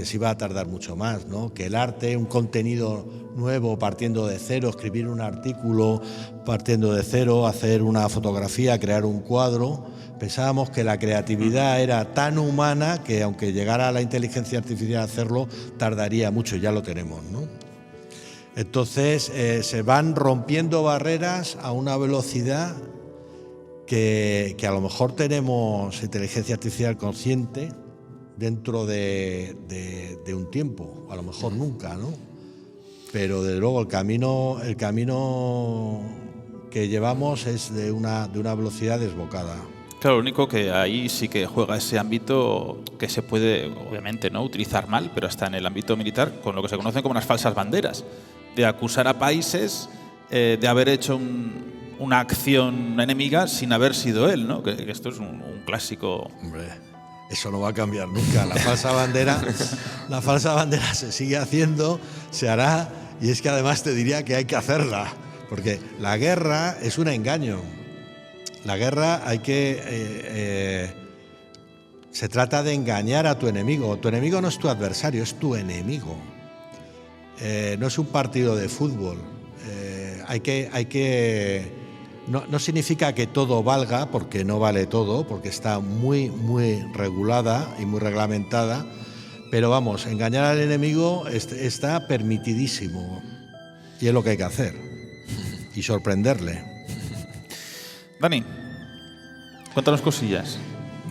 se iba a tardar mucho más, ¿no? Que el arte, un contenido nuevo partiendo de cero, escribir un artículo partiendo de cero, hacer una fotografía, crear un cuadro. Pensábamos que la creatividad era tan humana que aunque llegara la inteligencia artificial a hacerlo, tardaría mucho, ya lo tenemos, ¿no? Entonces se van rompiendo barreras a una velocidad que a lo mejor tenemos inteligencia artificial consciente dentro de un tiempo, a lo mejor nunca, ¿no? Pero desde luego el camino que llevamos es de una velocidad desbocada. Claro, lo único que ahí sí que juega ese ámbito que se puede, obviamente, no utilizar mal, pero hasta en el ámbito militar, con lo que se conocen como unas falsas banderas, de acusar a países de haber hecho una acción enemiga sin haber sido él, ¿no? Que esto es un clásico. Hombre, eso no va a cambiar nunca. La falsa bandera se sigue haciendo, se hará, y es que además te diría que hay que hacerla, porque la guerra es un engaño. La guerra se trata de engañar a tu enemigo. Tu enemigo no es tu adversario, es tu enemigo. No es un partido de fútbol. No significa que todo valga, porque no vale todo, porque está muy, muy regulada y muy reglamentada. Pero vamos, engañar al enemigo está permitidísimo. Y es lo que hay que hacer. Y sorprenderle. Dani, cuéntanos cosillas.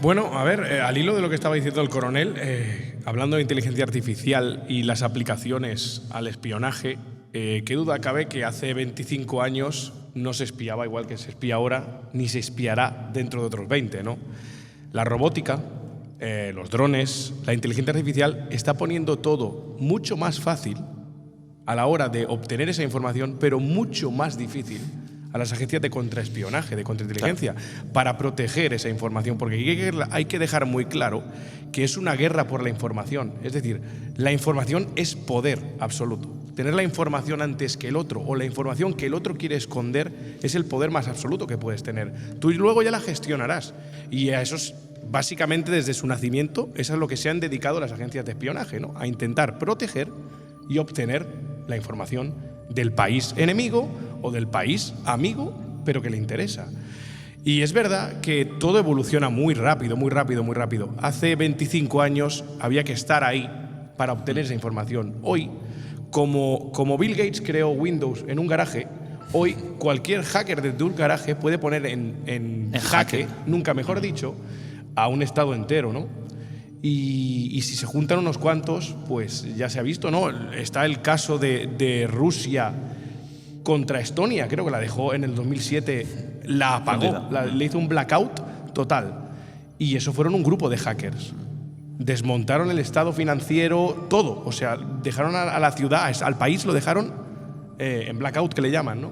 Bueno, a ver, al hilo de lo que estaba diciendo el coronel, hablando de inteligencia artificial y las aplicaciones al espionaje, qué duda cabe que hace 25 años no se espiaba igual que se espía ahora, ni se espiará dentro de otros 20, ¿no? La robótica, los drones, la inteligencia artificial está poniendo todo mucho más fácil a la hora de obtener esa información, pero mucho más difícil a las agencias de contraespionaje, de contrainteligencia, claro, para proteger esa información, porque hay que dejar muy claro que es una guerra por la información. Es decir, la información es poder absoluto. Tener la información antes que el otro, o la información que el otro quiere esconder, es el poder más absoluto que puedes tener. Tú luego ya la gestionarás. Y a eso es, básicamente, desde su nacimiento, eso es lo que se han dedicado las agencias de espionaje, ¿no? A intentar proteger y obtener la información del país enemigo o del país amigo, pero que le interesa. Y es verdad que todo evoluciona muy rápido, muy rápido, muy rápido. Hace 25 años había que estar ahí para obtener esa información. Hoy, como Bill Gates creó Windows en un garaje, hoy cualquier hacker desde un garaje puede poner en jaque, nunca mejor dicho, a un estado entero, ¿no? Y si se juntan unos cuantos, pues ya se ha visto, ¿no? Está el caso de Rusia contra Estonia, creo que la dejó en el 2007, la apagó, le hizo un blackout total. Y eso fueron un grupo de hackers. Desmontaron el estado financiero, todo. O sea, dejaron a la ciudad, al país lo dejaron en blackout, que le llaman, ¿no?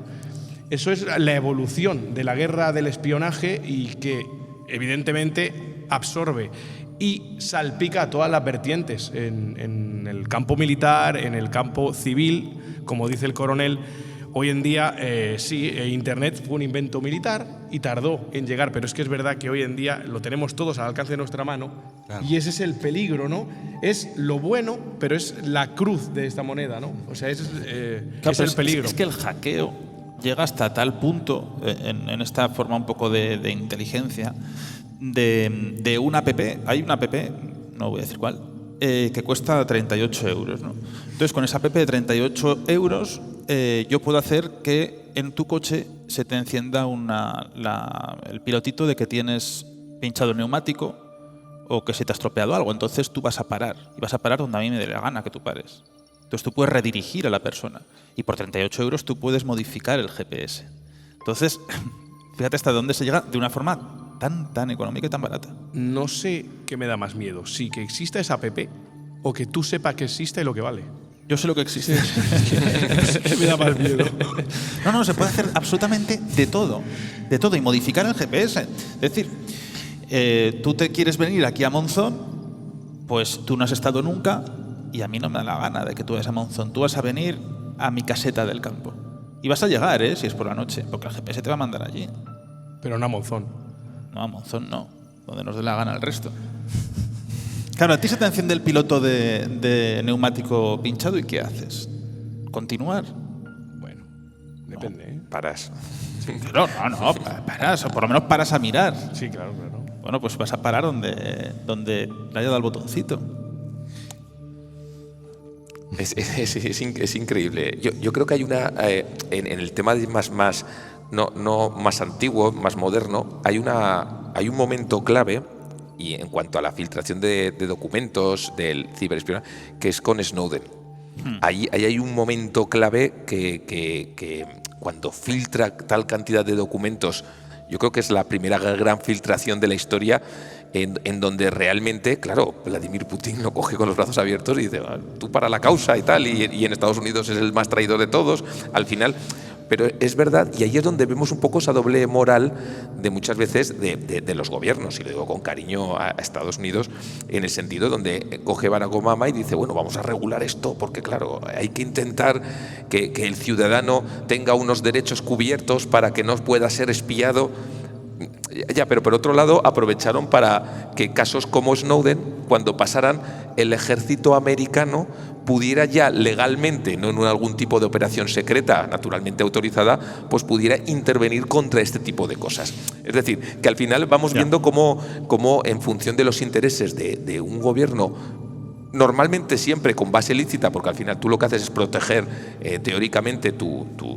Eso es la evolución de la guerra del espionaje y que evidentemente absorbe y salpica a todas las vertientes en el campo militar, en el campo civil, como dice el coronel. Hoy en día, sí, Internet fue un invento militar y tardó en llegar, pero es que es verdad que hoy en día lo tenemos todos al alcance de nuestra mano. Claro. Y ese es el peligro, ¿no? Es lo bueno, pero es la cruz de esta moneda, ¿no? O sea, es el peligro. Es que el hackeo llega hasta tal punto, en esta forma un poco de inteligencia, de una app. Hay una app, no voy a decir cuál, que cuesta 38 euros, ¿no? Entonces, con esa app de 38 euros, yo puedo hacer que en tu coche se te encienda el pilotito de que tienes pinchado el neumático o que se te ha estropeado algo. Entonces tú vas a parar, y vas a parar donde a mí me dé la gana que tú pares. Entonces tú puedes redirigir a la persona y por 38 euros tú puedes modificar el GPS. Entonces, fíjate hasta dónde se llega de una forma tan económica y tan barata. No sé qué me da más miedo, si que exista esa app o que tú sepas que existe y lo que vale. Yo sé lo que existe. Me da más miedo. No, se puede hacer absolutamente de todo y modificar el GPS. Es decir, tú te quieres venir aquí a Monzón, pues tú no has estado nunca y a mí no me da la gana de que tú vayas a Monzón. Tú vas a venir a mi caseta del campo y vas a llegar, si es por la noche, porque el GPS te va a mandar allí. Pero no a Monzón. No, a Monzón no, donde nos dé la gana el resto. Claro, a ti se te enciende el piloto de neumático pinchado y ¿qué haces? ¿Continuar? Bueno, depende, no, paras. No, paras, o por lo menos paras a mirar. Sí, claro. Bueno, pues vas a parar donde le haya dado el botoncito. Es increíble. Yo creo que hay una en el tema más no más antiguo, más moderno, hay un momento clave. Y en cuanto a la filtración de documentos del ciberespionaje, que es con Snowden. Ahí hay un momento clave que cuando filtra tal cantidad de documentos, yo creo que es la primera gran filtración de la historia en donde realmente, claro, Vladimir Putin lo coge con los brazos abiertos y dice, tú para la causa y tal, y en Estados Unidos es el más traidor de todos, al final. Pero es verdad, y ahí es donde vemos un poco esa doble moral de muchas veces de los gobiernos, y lo digo con cariño a Estados Unidos, en el sentido donde coge Barack Obama y dice, bueno, vamos a regular esto, porque claro, hay que intentar que el ciudadano tenga unos derechos cubiertos para que no pueda ser espiado. Ya, pero por otro lado aprovecharon para que casos como Snowden, cuando pasaran, el ejército americano pudiera ya legalmente, no en algún tipo de operación secreta naturalmente autorizada, pues pudiera intervenir contra este tipo de cosas. Es decir, que al final vamos viendo cómo en función de los intereses de un gobierno, normalmente siempre con base lícita, porque al final tú lo que haces es proteger teóricamente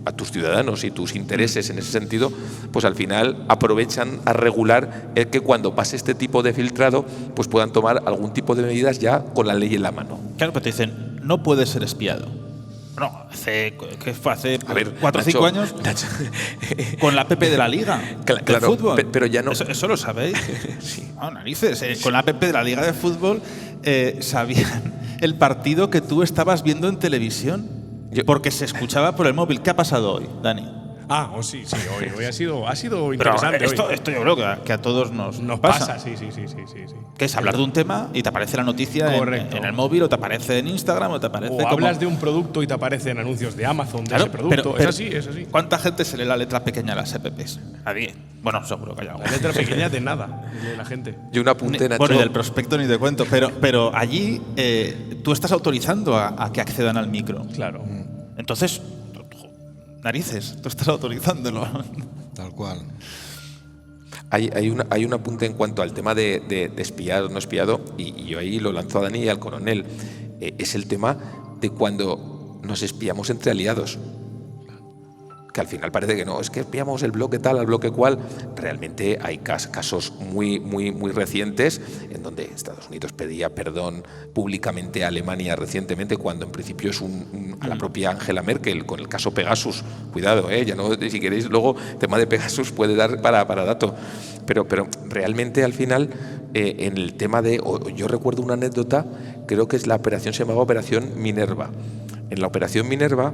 a tus ciudadanos y tus intereses en ese sentido, pues al final aprovechan a regular el que cuando pase este tipo de filtrado pues puedan tomar algún tipo de medidas ya con la ley en la mano. Claro que te dicen, no puedes ser espiado. No, hace 4 o 5 años Nacho, con la app de la Liga de fútbol. Pero ya no. Eso lo sabéis. Sí. Narices. Con la app de la Liga de fútbol sabían el partido que tú estabas viendo en televisión porque se escuchaba por el móvil. ¿Qué ha pasado hoy, Dani? Sí, hoy ha sido interesante. Pero esto yo creo que a todos nos pasa. Sí. Que es hablar de un tema y te aparece la noticia en el móvil, o te aparece en Instagram, o te aparece o hablas de un producto y te aparecen anuncios de Amazon de ese producto. Pero, es así. ¿Cuánta gente se lee la letra pequeña de las apps? Nadie. Bueno, seguro que hay algo. La letra pequeña de nada, de la gente. Y un apunte, Nacho. Bueno, y del prospecto ni te cuento. Pero allí tú estás autorizando a que accedan al micro. Claro. Entonces, narices, tú estás autorizándolo. Tal cual. Hay un apunte en cuanto al tema de espiado o no espiado, y yo ahí lo lanzo a Dani y al coronel. Es el tema de cuando nos espiamos entre aliados. Que al final parece que no, es que espiamos el bloque tal al bloque cual. Realmente hay casos muy recientes en donde Estados Unidos pedía perdón públicamente a Alemania recientemente, cuando en principio es a la propia Angela Merkel con el caso Pegasus. Cuidado, ya no, si queréis luego el tema de Pegasus puede dar para dato. Pero realmente al final en el tema yo recuerdo una anécdota, creo que es la operación, se llamaba Operación Minerva. En la Operación Minerva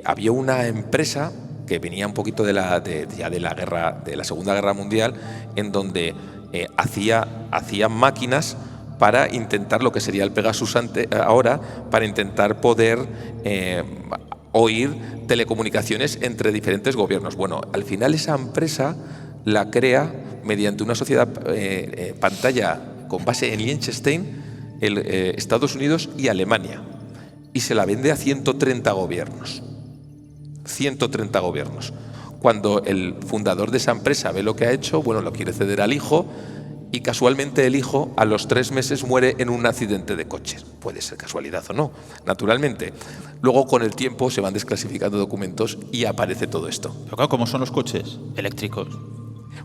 había una empresa que venía un poquito de la guerra, de la Segunda Guerra Mundial, en donde hacían máquinas para intentar lo que sería el Pegasus ahora, para intentar poder oír telecomunicaciones entre diferentes gobiernos. Bueno, al final esa empresa la crea mediante una sociedad pantalla con base en Liechtenstein, Estados Unidos y Alemania, y se la vende a 130 gobiernos. 130 gobiernos. Cuando el fundador de esa empresa ve lo que ha hecho, bueno, lo quiere ceder al hijo, y casualmente el hijo a los 3 meses muere en un accidente de coche. Puede ser casualidad o no, naturalmente. Luego, con el tiempo, se van desclasificando documentos y aparece todo esto. Pero claro, ¿cómo son los coches? Eléctricos.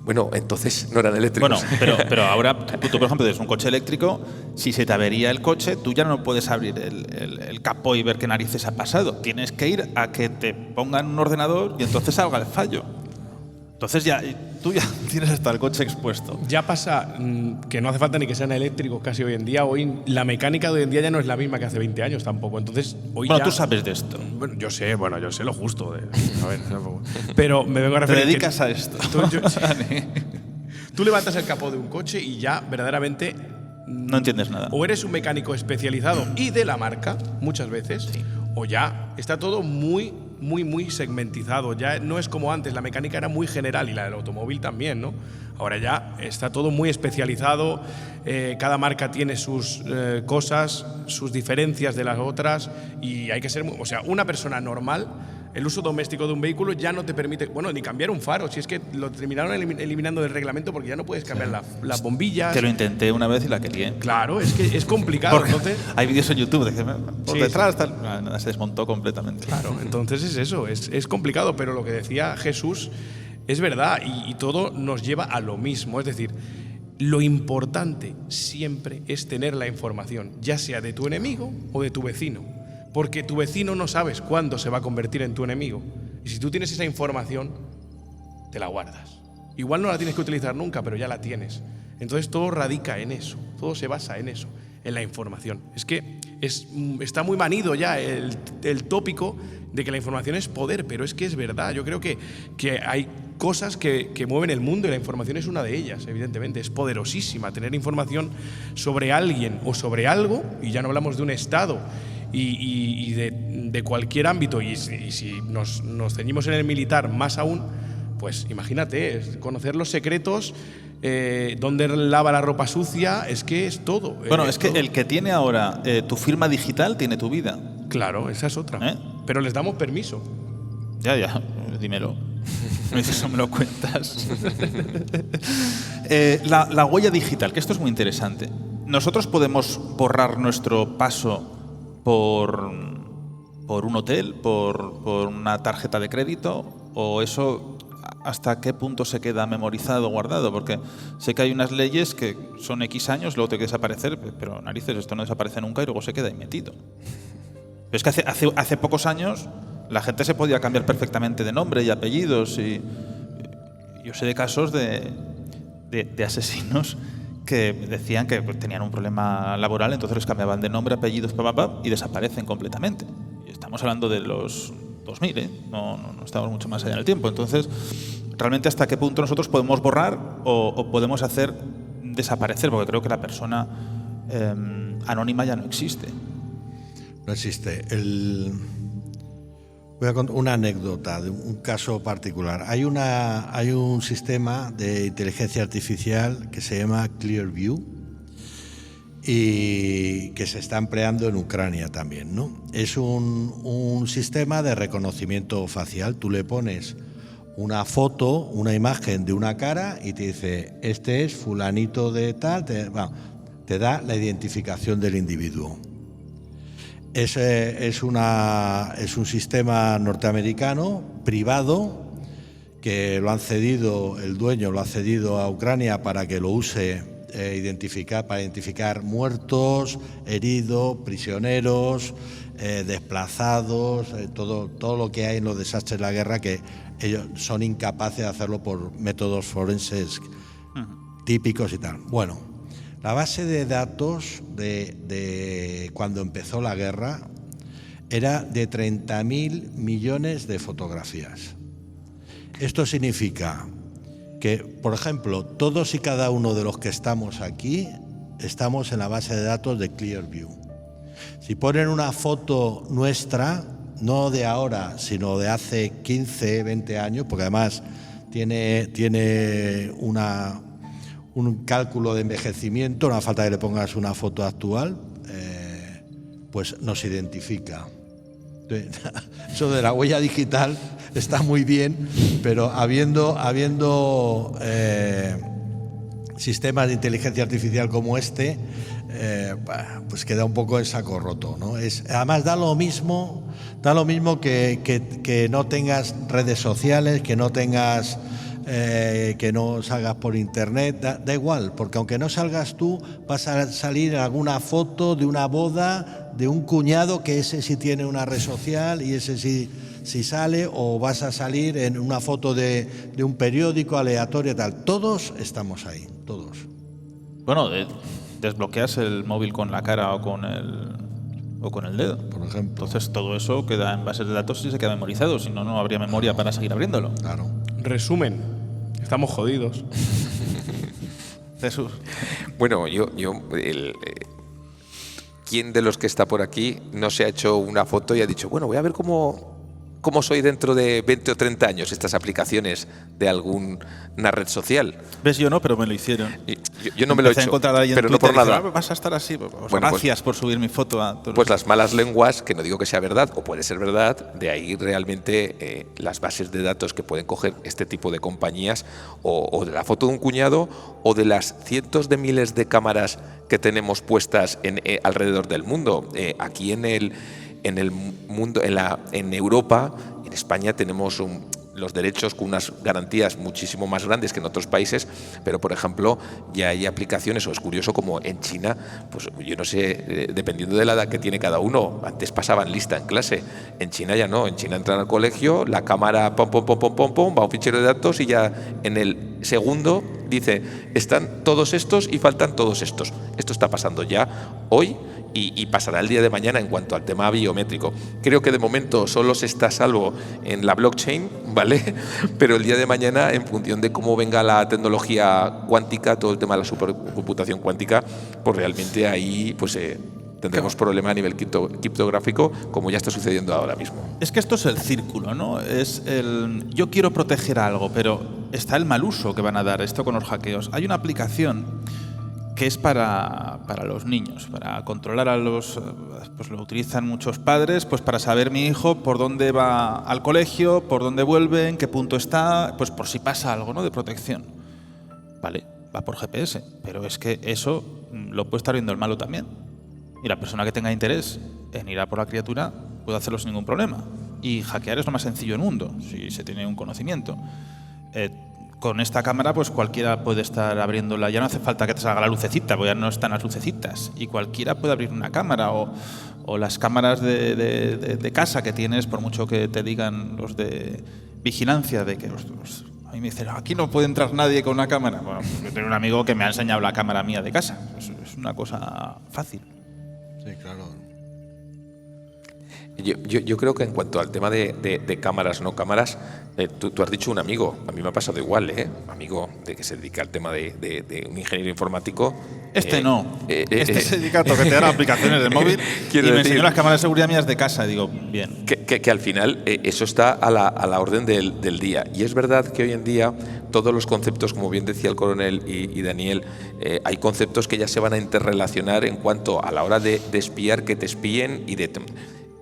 Bueno, entonces no eran eléctricos. Bueno, pero ahora tú, por ejemplo, tienes un coche eléctrico, si se te avería el coche, tú ya no puedes abrir el capó y ver qué narices ha pasado. Tienes que ir a que te pongan un ordenador y entonces salga el fallo. Entonces tú ya tienes hasta el coche expuesto. Ya pasa que no hace falta ni que sean eléctricos casi hoy en día. Hoy la mecánica de hoy en día ya no es la misma que hace 20 años tampoco. Entonces, hoy Bueno, ya, tú sabes de esto. Bueno, yo sé lo justo. A ver, pero me vengo a referir. Te dedicas a esto. Tú levantas el capó de un coche y ya verdaderamente no entiendes nada. O eres un mecánico especializado y de la marca, muchas veces, sí, o ya está todo muy segmentizado. Ya no es como antes, la mecánica era muy general y la del automóvil también, ¿no? Ahora ya está todo muy especializado, cada marca tiene sus cosas, sus diferencias de las otras, y hay que ser, o sea, una persona normal, el uso doméstico de un vehículo ya no te permite, bueno, ni cambiar un faro, si es que lo terminaron eliminando del reglamento porque ya no puedes cambiar las bombillas. Que lo intenté una vez y la quería. Claro, es que es complicado. Entonces, hay vídeos en YouTube de que por detrás tal, se desmontó completamente. Claro, entonces es eso, es complicado, pero lo que decía Jesús es verdad y todo nos lleva a lo mismo, es decir, lo importante siempre es tener la información, ya sea de tu enemigo o de tu vecino. Porque tu vecino no sabes cuándo se va a convertir en tu enemigo. Y si tú tienes esa información, te la guardas. Igual no la tienes que utilizar nunca, pero ya la tienes. Entonces todo radica en eso, todo se basa en eso, en la información. Es que está muy manido ya el tópico de que la información es poder, pero es que es verdad. Yo creo que hay cosas que mueven el mundo y la información es una de ellas, evidentemente. Es poderosísima tener información sobre alguien o sobre algo, y ya no hablamos de un Estado, y de cualquier ámbito, y si nos ceñimos en el militar más aún, pues imagínate, conocer los secretos, dónde lava la ropa sucia, es que es todo. Bueno, es que el que tiene ahora tu firma digital tiene tu vida. Claro, esa es otra. Pero les damos permiso. Ya, dímelo. Eso me lo cuentas. La huella digital, que esto es muy interesante. Nosotros podemos borrar nuestro paso por un hotel, por una tarjeta de crédito, o eso hasta qué punto se queda memorizado, guardado, porque sé que hay unas leyes que son X años, luego tiene que desaparecer, pero narices, esto no desaparece nunca y luego se queda ahí metido. Pero es que hace pocos años la gente se podía cambiar perfectamente de nombre y apellidos, y yo sé de casos de asesinos que decían que tenían un problema laboral, entonces les cambiaban de nombre, apellidos, y desaparecen completamente. Y estamos hablando de los 2000, no estamos mucho más allá en el tiempo. Entonces, realmente hasta qué punto nosotros podemos borrar o podemos hacer desaparecer, porque creo que la persona anónima ya no existe. No existe. Voy a contar una anécdota de un caso particular. Hay un sistema de inteligencia artificial que se llama Clearview y que se está empleando en Ucrania también, ¿no? Es un sistema de reconocimiento facial. Tú le pones una foto, una imagen de una cara y te dice, este es fulanito de tal, te da la identificación del individuo. Es un sistema norteamericano, privado, que el dueño lo ha cedido a Ucrania para que lo use para identificar muertos, heridos, prisioneros, desplazados, todo lo que hay en los desastres de la guerra, que ellos son incapaces de hacerlo por métodos forenses típicos y tal. Bueno, la base de datos de cuando empezó la guerra era de 30.000 millones de fotografías. Esto significa que, por ejemplo, todos y cada uno de los que estamos aquí estamos en la base de datos de Clearview. Si ponen una foto nuestra, no de ahora, sino de hace 15, 20 años, porque además tiene un cálculo de envejecimiento, no hace falta que le pongas una foto actual, pues nos identifica. Eso de la huella digital está muy bien, pero habiendo sistemas de inteligencia artificial como este, pues queda un poco en saco roto, ¿no? Además da lo mismo que no tengas redes sociales, que no tengas que no salgas por internet, da igual, porque aunque no salgas tú, vas a salir en alguna foto de una boda de un cuñado, que ese sí tiene una red social y ese sí sale, o vas a salir en una foto de un periódico aleatorio y tal. Todos estamos ahí, todos. Bueno, desbloqueas el móvil con la cara o con el dedo, por ejemplo. Entonces todo eso queda en bases de datos y se queda memorizado, si no, no habría memoria para seguir abriéndolo. Claro. Resumen, estamos jodidos. Jesús. Bueno, ¿quién de los que está por aquí no se ha hecho una foto y ha dicho, bueno, voy a ver cómo soy dentro de 20 o 30 años estas aplicaciones de alguna red social? ¿Ves? Yo no, pero me lo hicieron. Yo no me lo he hecho, pero no por nada. Vas a estar así. Pues Bueno, gracias por subir mi foto a todos. Pues las malas lenguas, que no digo que sea verdad, o puede ser verdad, de ahí realmente las bases de datos que pueden coger este tipo de compañías, o de la foto de un cuñado, o de las cientos de miles de cámaras que tenemos puestas alrededor del mundo. Aquí en el mundo, en Europa, en España tenemos los derechos con unas garantías muchísimo más grandes que en otros países, pero por ejemplo ya hay aplicaciones, o es curioso como en China, pues yo no sé, dependiendo de la edad que tiene cada uno, antes pasaban lista en clase, en China ya no, en China entran al colegio, la cámara pom, va a un fichero de datos y ya en el segundo dice, están todos estos y faltan todos estos. Esto está pasando ya hoy y pasará el día de mañana en cuanto al tema biométrico. Creo que de momento solo se está a salvo en la blockchain, ¿vale? Pero el día de mañana, en función de cómo venga la tecnología cuántica, todo el tema de la supercomputación cuántica, pues realmente ahí pues tendremos problema a nivel criptográfico, como ya está sucediendo ahora mismo. Es que esto es el círculo, ¿no? Yo quiero proteger algo, pero está el mal uso que van a dar esto con los hackeos. Hay una aplicación que es para los niños, para controlar a los... Pues lo utilizan muchos padres pues para saber mi hijo por dónde va al colegio, por dónde vuelve, en qué punto está, pues por si pasa algo, ¿no?, de protección. Vale, va por GPS, pero es que eso lo puede estar viendo el malo también. Y la persona que tenga interés en ir a por la criatura puede hacerlo sin ningún problema. Y hackear es lo más sencillo del mundo, si se tiene un conocimiento. Con esta cámara, pues cualquiera puede estar abriéndola. Ya no hace falta que te salga la lucecita, porque ya no están las lucecitas. Y cualquiera puede abrir una cámara o las cámaras de casa que tienes, por mucho que te digan los de vigilancia, de que a mí me dicen, aquí no puede entrar nadie con una cámara. Bueno, yo tengo un amigo que me ha enseñado la cámara mía de casa. Es una cosa fácil. Sí, claro. Yo creo que en cuanto al tema de cámaras, no cámaras, tú has dicho un amigo, a mí me ha pasado igual, amigo de que se dedica al tema de un ingeniero informático. No, se dedica a toquetear aplicaciones del móvil y me enseñó las cámaras de seguridad mías de casa, digo, bien. Que al final eso está a la orden del día. Y es verdad que hoy en día todos los conceptos, como bien decía el coronel y Daniel, hay conceptos que ya se van a interrelacionar en cuanto a la hora de espiar, que te espíen y de...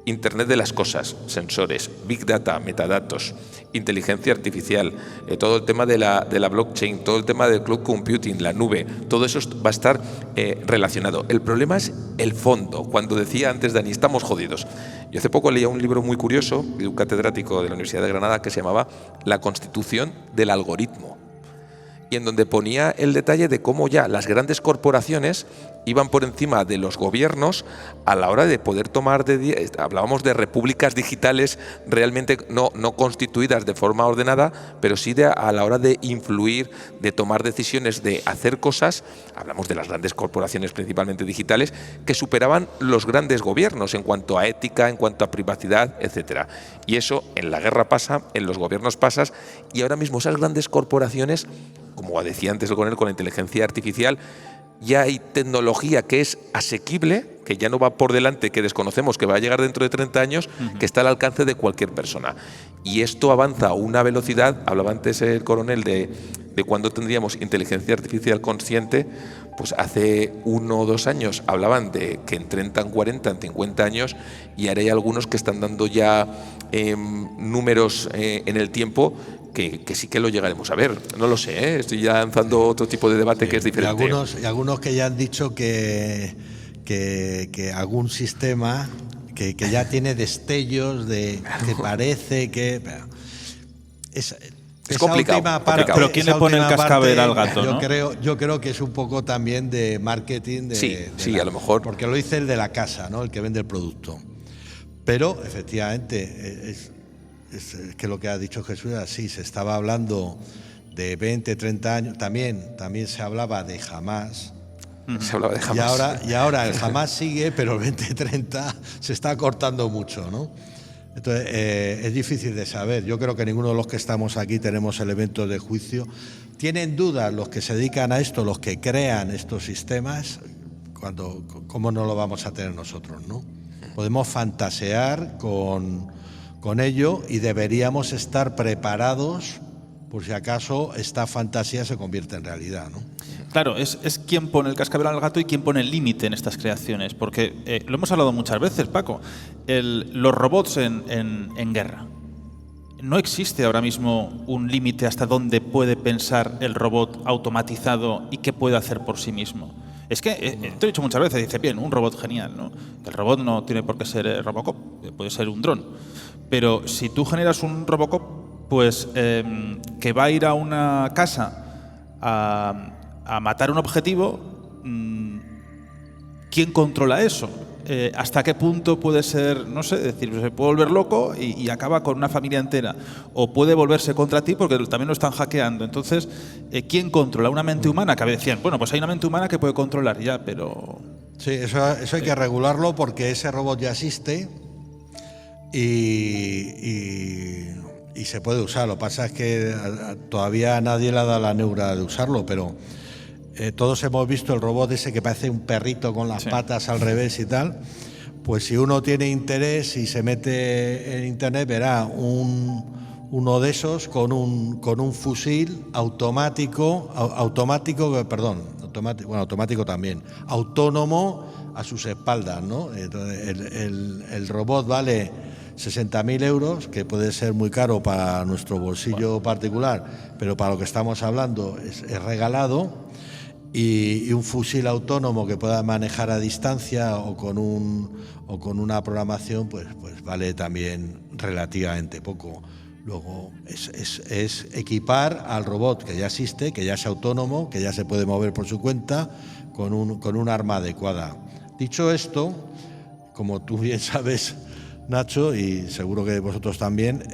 Internet de las cosas, sensores, Big Data, metadatos, inteligencia artificial, todo el tema de la blockchain, todo el tema del cloud computing, la nube, todo eso va a estar relacionado. El problema es el fondo. Cuando decía antes Dani, estamos jodidos. Yo hace poco leía un libro muy curioso de un catedrático de la Universidad de Granada que se llamaba La Constitución del Algoritmo. y en donde ponía el detalle de cómo ya las grandes corporaciones iban por encima de los gobiernos a la hora de poder tomar, hablábamos de repúblicas digitales realmente no constituidas de forma ordenada, pero sí a la hora de influir, de tomar decisiones, de hacer cosas, hablamos de las grandes corporaciones principalmente digitales, que superaban los grandes gobiernos en cuanto a ética, en cuanto a privacidad, etcétera. Y eso en la guerra pasa, en los gobiernos pasa, y ahora mismo esas grandes corporaciones, como decía antes el coronel, con la inteligencia artificial, ya hay tecnología que es asequible, que ya no va por delante, que desconocemos, que va a llegar dentro de 30 años, que está al alcance de cualquier persona. Y esto avanza a una velocidad, hablaba antes el coronel de cuándo tendríamos inteligencia artificial consciente, pues hace 1 o 2 años hablaban de que en 30, en 40, en 50 años, y ahora hay algunos que están dando ya números en el tiempo que sí que lo llegaremos a ver. No lo sé, ¿eh? Estoy ya lanzando otro tipo de debate que es diferente. Y algunos que ya han dicho que algún sistema que ya tiene destellos de que parece que... Es complicado, complicado. Pero ¿quién le pone el cascabel al gato? Yo creo que es un poco también de marketing. Sí, a lo mejor. Porque lo dice el de la casa, ¿no? El que vende el producto. Pero efectivamente es que lo que ha dicho Jesús es así. Se estaba hablando de 20, 30 años. También se hablaba de Hamas. Se hablaba de Hamas. Y ahora el Hamas sigue, pero el 2030 se está cortando mucho, ¿no? Entonces, es difícil de saber. Yo creo que ninguno de los que estamos aquí tenemos elementos de juicio. ¿Tienen dudas los que se dedican a esto, los que crean estos sistemas? ¿Cómo no lo vamos a tener nosotros, no? Podemos fantasear con ello y deberíamos estar preparados por si acaso esta fantasía se convierte en realidad, ¿no? Claro, es quien pone el cascabel al gato y quien pone el límite en estas creaciones, porque lo hemos hablado muchas veces, Paco, los robots en guerra. No existe ahora mismo un límite hasta dónde puede pensar el robot automatizado y qué puede hacer por sí mismo. Es que, te he dicho muchas veces, dice, bien, un robot genial, ¿no? El robot no tiene por qué ser Robocop, puede ser un dron. Pero si tú generas un Robocop, pues que va a ir a una casa a matar un objetivo, ¿quién controla eso? ¿Hasta qué punto puede ser, no sé, decir, se puede volver loco y acaba con una familia entera? O puede volverse contra ti porque también lo están hackeando. Entonces, ¿quién controla? ¿Una mente humana? Que a veces decían, bueno, pues hay una mente humana que puede controlar ya, pero... Sí, eso hay que regularlo porque ese robot ya existe y se puede usar. Lo que pasa es que todavía nadie le ha dado la neura de usarlo, pero... todos hemos visto el robot ese que parece un perrito con las patas al revés y tal. Pues si uno tiene interés y se mete en internet, verá uno de esos con un fusil automático también, autónomo a sus espaldas, ¿no? Entonces, el robot vale 60.000 euros, que puede ser muy caro para nuestro bolsillo particular, pero para lo que estamos hablando es regalado. Y un fusil autónomo que pueda manejar a distancia o con una programación, pues vale también relativamente poco. Luego es equipar al robot que ya existe, que ya es autónomo, que ya se puede mover por su cuenta, con un arma adecuada. Dicho esto, como tú bien sabes, Nacho, y seguro que vosotros también,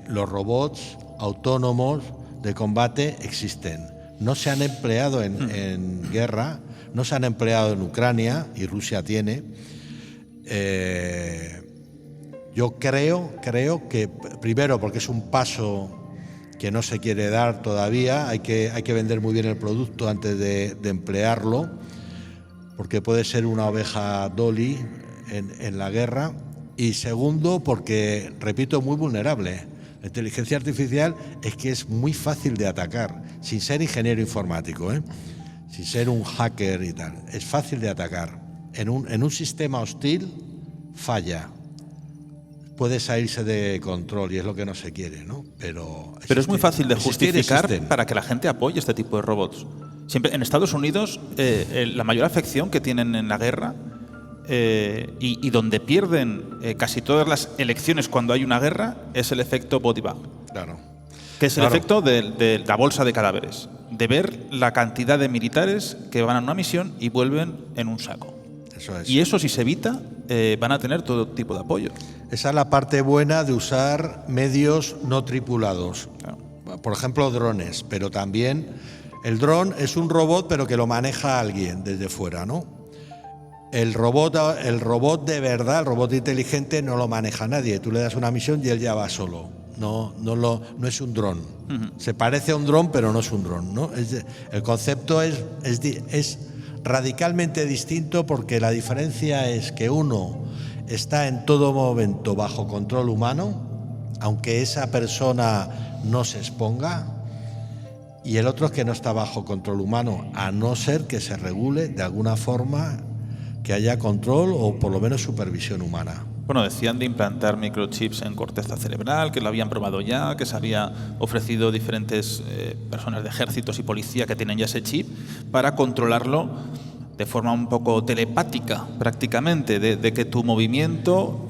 los robots autónomos de combate existen. No se han empleado en guerra, no se han empleado en Ucrania, y Rusia tiene. Yo creo que, primero, porque es un paso que no se quiere dar todavía, hay que vender muy bien el producto antes de emplearlo, porque puede ser una oveja Dolly en la guerra. Y segundo, porque, repito, muy vulnerable. La inteligencia artificial es que es muy fácil de atacar, sin ser ingeniero informático, sin ser un hacker y tal. Es fácil de atacar. En un sistema hostil falla. Puede salirse de control y es lo que no se quiere, ¿no? Pero es muy fácil de justificar para que la gente apoye este tipo de robots. Siempre en Estados Unidos, la mayor afección que tienen en la guerra y donde pierden casi todas las elecciones cuando hay una guerra es el efecto body bag. Claro. Que es el efecto de la bolsa de cadáveres. de ver la cantidad de militares que van a una misión y vuelven en un saco. Eso es. Y eso, si se evita, van a tener todo tipo de apoyo. Esa es la parte buena de usar medios no tripulados. Claro. Por ejemplo, drones, pero también el dron es un robot, pero que lo maneja alguien desde fuera, ¿no? El robot de verdad, el robot inteligente, no lo maneja nadie. Tú le das una misión y él ya va solo. No es un dron. Se parece a un dron, pero no es un dron, ¿no? El concepto es radicalmente distinto, porque la diferencia es que uno está en todo momento bajo control humano, aunque esa persona no se exponga, y el otro es que no está bajo control humano, a no ser que se regule de alguna forma, que haya control o por lo menos supervisión humana. Bueno, decían de implantar microchips en corteza cerebral, que lo habían probado ya, que se había ofrecido diferentes personas de ejércitos y policía que tienen ya ese chip para controlarlo de forma un poco telepática, prácticamente, de que tu movimiento...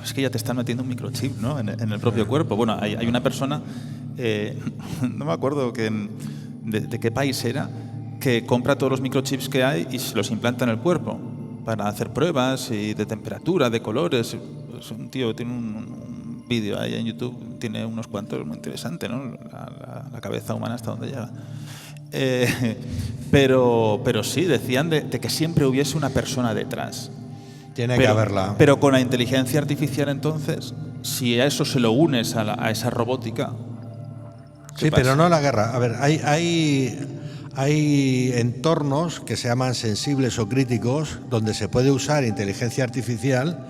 Es que ya te están metiendo un microchip, ¿no?, en el propio cuerpo. Bueno, hay una persona, no me acuerdo de qué país era, que compra todos los microchips que hay y se los implanta en el cuerpo para hacer pruebas y de temperatura, de colores. Es un tío, tiene un vídeo ahí en YouTube, tiene unos cuantos, muy interesante, ¿no? La cabeza humana hasta dónde llega. Pero sí, decían de que siempre hubiese una persona detrás. Tiene que haberla. Pero con la inteligencia artificial, entonces, si a eso se lo unes a esa robótica... Sí, pero no la guerra. A ver, hay entornos que se llaman sensibles o críticos, donde se puede usar inteligencia artificial,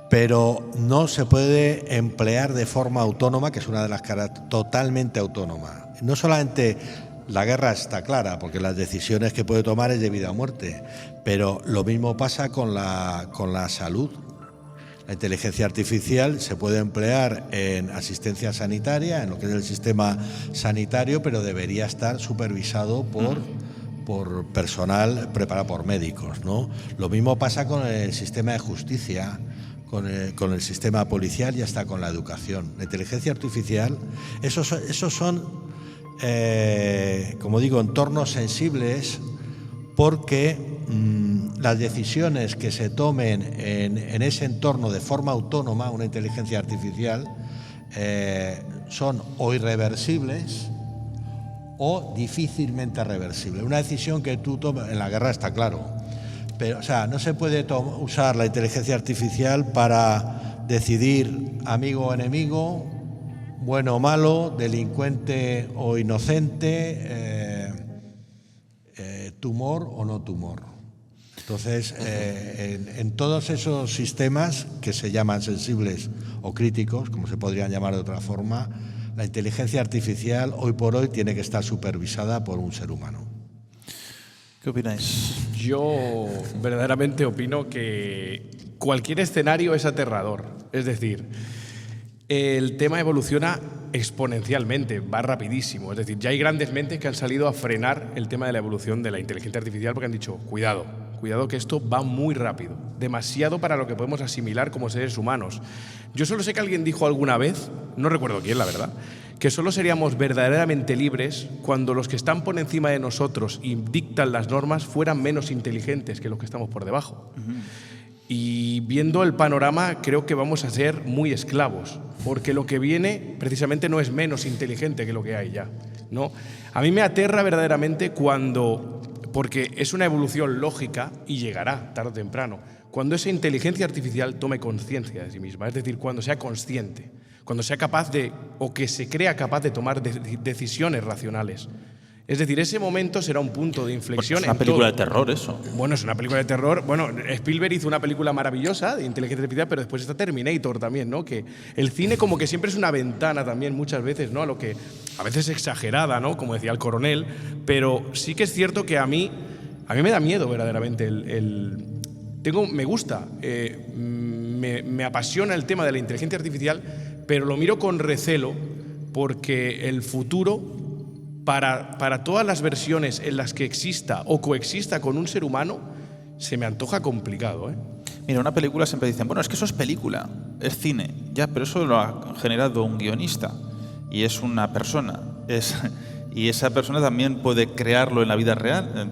pero no se puede emplear de forma autónoma, que es una de las características, totalmente autónoma. No solamente la guerra está clara, porque las decisiones que puede tomar es de vida o muerte, pero lo mismo pasa con la salud. La inteligencia artificial se puede emplear en asistencia sanitaria, en lo que es el sistema sanitario, pero debería estar supervisado por personal preparado por médicos, ¿no? Lo mismo pasa con el sistema de justicia, con el sistema policial y hasta con la educación. La inteligencia artificial, esos son, como digo, entornos sensibles, porque las decisiones que se tomen en ese entorno de forma autónoma, una inteligencia artificial, son o irreversibles o difícilmente reversibles. Una decisión que tú tomas en la guerra está claro, pero o sea, no se puede usar la inteligencia artificial para decidir amigo o enemigo, bueno o malo, delincuente o inocente, tumor o no tumor. Entonces, en todos esos sistemas que se llaman sensibles o críticos, como se podrían llamar de otra forma, la inteligencia artificial hoy por hoy tiene que estar supervisada por un ser humano. ¿Qué opináis? Yo verdaderamente opino que cualquier escenario es aterrador. Es decir, el tema evoluciona exponencialmente, va rapidísimo. Es decir, ya hay grandes mentes que han salido a frenar el tema de la evolución de la inteligencia artificial, porque han dicho, cuidado que esto va muy rápido, demasiado para lo que podemos asimilar como seres humanos. Yo solo sé que alguien dijo alguna vez, no recuerdo quién, la verdad, que solo seríamos verdaderamente libres cuando los que están por encima de nosotros y dictan las normas fueran menos inteligentes que los que estamos por debajo. Y viendo el panorama, creo que vamos a ser muy esclavos, porque lo que viene precisamente no es menos inteligente que lo que hay ya, ¿no? A mí me aterra verdaderamente porque es una evolución lógica y llegará tarde o temprano, cuando esa inteligencia artificial tome conciencia de sí misma, es decir, cuando sea consciente, cuando sea capaz o que se crea capaz de tomar decisiones racionales. Es decir, ese momento será un punto de inflexión. Es una película de terror, eso. Bueno, es una película de terror. Bueno, Spielberg hizo una película maravillosa de inteligencia artificial, pero después está Terminator también, ¿no? Que el cine como que siempre es una ventana también muchas veces, ¿no? A lo que a veces exagerada, ¿no? Como decía el coronel, pero sí que es cierto que a mí me da miedo verdaderamente me gusta, me apasiona el tema de la inteligencia artificial, pero lo miro con recelo porque el futuro, para todas las versiones en las que exista o coexista con un ser humano, se me antoja complicado, ¿eh? Mira, una película siempre dicen, bueno, es que eso es película, es cine. Ya, pero eso lo ha generado un guionista y es una persona. y esa persona también puede crearlo en la vida real.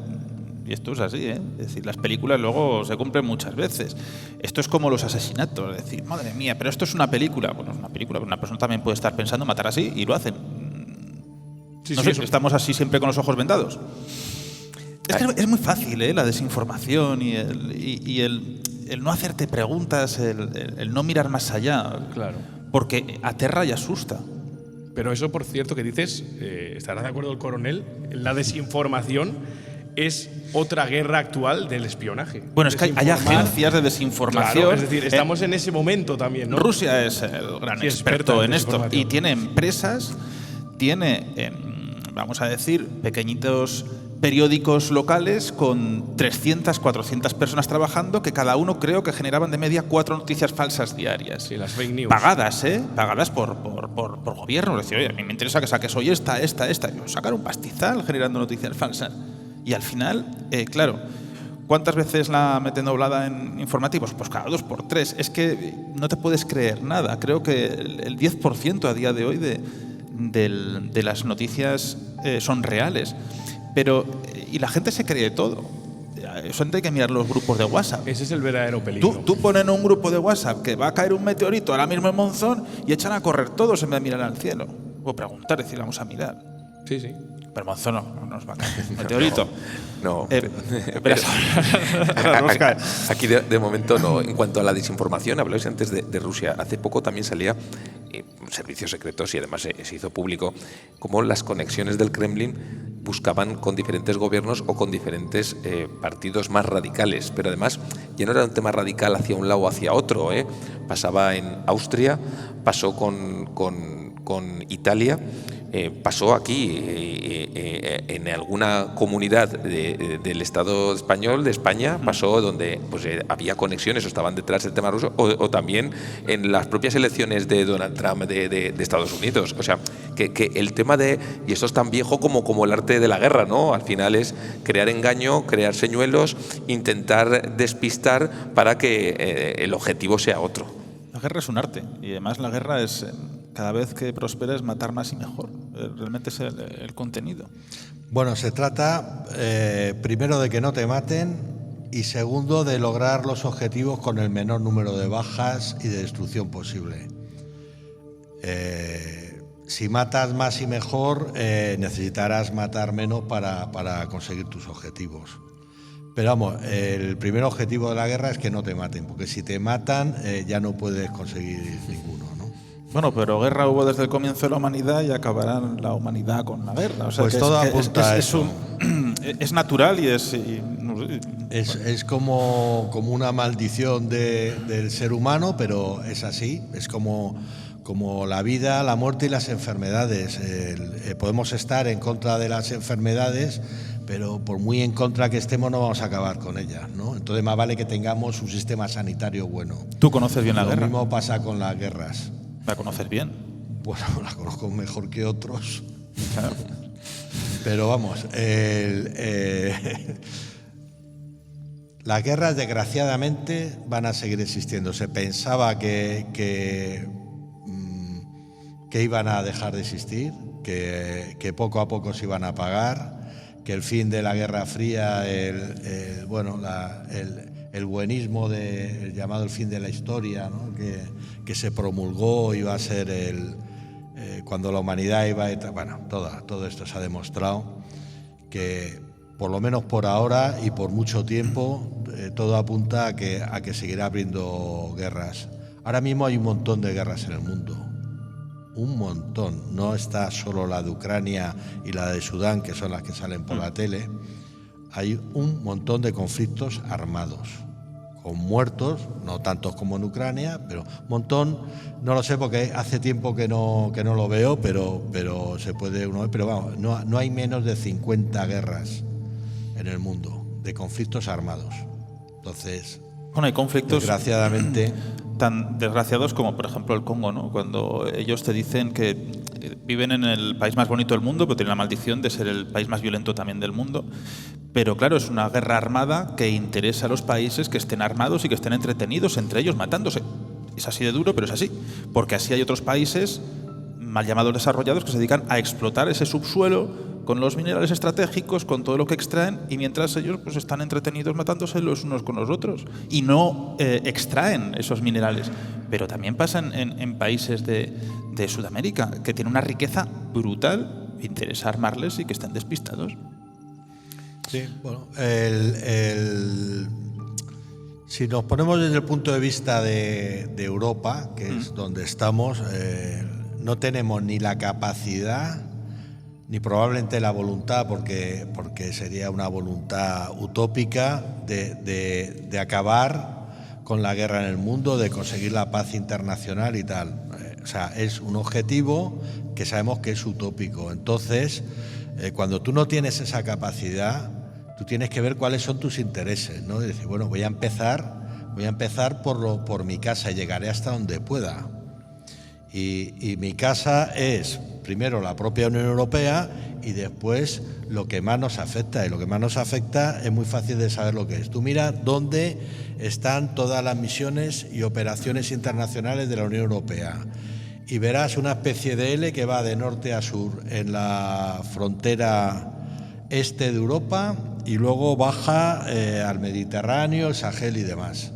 Y esto es así, ¿eh? Es decir, las películas luego se cumplen muchas veces. Esto es como los asesinatos, es decir, madre mía, pero esto es una película. Bueno, es una película, pero una persona también puede estar pensando matar así y lo hacen. Sí, no sí, sé, estamos así siempre con los ojos vendados. Es que es muy fácil, ¿eh? La desinformación y el no hacerte preguntas, el no mirar más allá. Claro. Porque aterra y asusta. Pero eso, por cierto, que dices, estará de acuerdo el coronel, la desinformación es otra guerra actual del espionaje. Bueno, es que hay agencias de desinformación. Claro, es decir, estamos en ese momento también, ¿no? Rusia es el gran experto en esto y tiene empresas, tiene, vamos a decir, pequeñitos periódicos locales con 300, 400 personas trabajando que cada uno creo que generaban de media 4 noticias falsas diarias. Sí, las fake news. Pagadas, ¿eh? Pagadas por gobierno. Es decir, oye, a mí me interesa que saques hoy esta. Sacar un pastizal generando noticias falsas. Y al final, claro, ¿cuántas veces la meten doblada en informativos? Pues cada 2 por 3. Es que no te puedes creer nada. Creo que el 10% a día de hoy de las noticias son reales. Pero, y la gente se cree todo. Eso hay que mirar los grupos de WhatsApp. Ese es el verdadero peligro. Tú pones en un grupo de WhatsApp que va a caer un meteorito ahora mismo en Monzón y echan a correr todos en vez de mirar al cielo. O preguntar, decir, vamos a mirar. Sí, sí. Pero Monzón no nos va a caer un meteorito. No. Aquí aquí de momento no. En cuanto a la desinformación, hablabais antes de Rusia. Hace poco también salía servicios secretos y además se hizo público cómo las conexiones del Kremlin buscaban con diferentes gobiernos o con diferentes partidos más radicales. Pero además ya no era un tema radical hacia un lado o hacia otro. Pasaba en Austria, pasó con Italia. Pasó aquí en alguna comunidad del Estado español, de España, pasó donde pues, había conexiones o estaban detrás del tema ruso, o también en las propias elecciones de Donald Trump de Estados Unidos. O sea, que el tema y esto es tan viejo como el arte de la guerra, ¿no? Al final es crear engaño, crear señuelos, intentar despistar para que el objetivo sea otro. La guerra es un arte y además la guerra es... Cada vez que prospera es matar más y mejor. Realmente es el contenido. Bueno, se trata primero de que no te maten y segundo de lograr los objetivos con el menor número de bajas y de destrucción posible. Si matas más y mejor, necesitarás matar menos para conseguir tus objetivos. Pero vamos, el primer objetivo de la guerra es que no te maten, porque si te matan ya no puedes conseguir ninguno, ¿no? Bueno, pero guerra hubo desde el comienzo de la humanidad y acabará la humanidad con la guerra. O sea, pues todo apunta a eso. Es natural y es como una maldición del ser humano, pero es así. Es como la vida, la muerte y las enfermedades. Podemos estar en contra de las enfermedades, pero por muy en contra que estemos no vamos a acabar con ellas, ¿no? Entonces más vale que tengamos un sistema sanitario bueno. ¿Tú conoces bien la guerra? Lo mismo pasa con las guerras. ¿La conoces bien? Bueno, la conozco mejor que otros. Claro. Pero vamos, las guerras desgraciadamente van a seguir existiendo. Se pensaba que iban a dejar de existir, que poco a poco se iban a apagar, que el fin de la Guerra Fría, el buenismo el llamado el fin de la historia, ¿no? que se promulgó iba a ser cuando la humanidad iba a... Bueno, todo esto se ha demostrado que por lo menos por ahora y por mucho tiempo todo apunta a que seguirá habiendo guerras. Ahora mismo hay un montón de guerras en el mundo, un montón. No está solo la de Ucrania y la de Sudán, que son las que salen por la tele. Hay un montón de conflictos armados, con muertos, no tantos como en Ucrania, pero un montón. No lo sé porque hace tiempo que no lo veo, pero se puede uno ver. Pero vamos, no hay menos de 50 guerras en el mundo de conflictos armados. Entonces, bueno, hay conflictos desgraciadamente tan desgraciados como por ejemplo el Congo, ¿no? Cuando ellos te dicen que viven en el país más bonito del mundo, pero tienen la maldición de ser el país más violento también del mundo. Pero claro, es una guerra armada que interesa a los países que estén armados y que estén entretenidos entre ellos matándose. Es así de duro, pero es así. Porque así hay otros países mal llamados desarrollados que se dedican a explotar ese subsuelo con los minerales estratégicos, con todo lo que extraen, y mientras ellos pues están entretenidos matándose los unos con los otros y no extraen esos minerales. Pero también pasa en países de Sudamérica, que tienen una riqueza brutal, interesa armarles y que están despistados. Sí, bueno, si nos ponemos desde el punto de vista de Europa, que es donde estamos, no tenemos ni la capacidad ni probablemente la voluntad, porque sería una voluntad utópica de acabar con la guerra en el mundo, de conseguir la paz internacional y tal. O sea, es un objetivo que sabemos que es utópico. Entonces, cuando tú no tienes esa capacidad, tú tienes que ver cuáles son tus intereses, ¿no? Y decir, bueno, voy a empezar por mi casa y llegaré hasta donde pueda. Y mi casa es, primero, la propia Unión Europea y después lo que más nos afecta. Y lo que más nos afecta es muy fácil de saber lo que es. Tú mira dónde están todas las misiones y operaciones internacionales de la Unión Europea y verás una especie de L que va de norte a sur en la frontera este de Europa y luego baja al Mediterráneo, el Sahel y demás.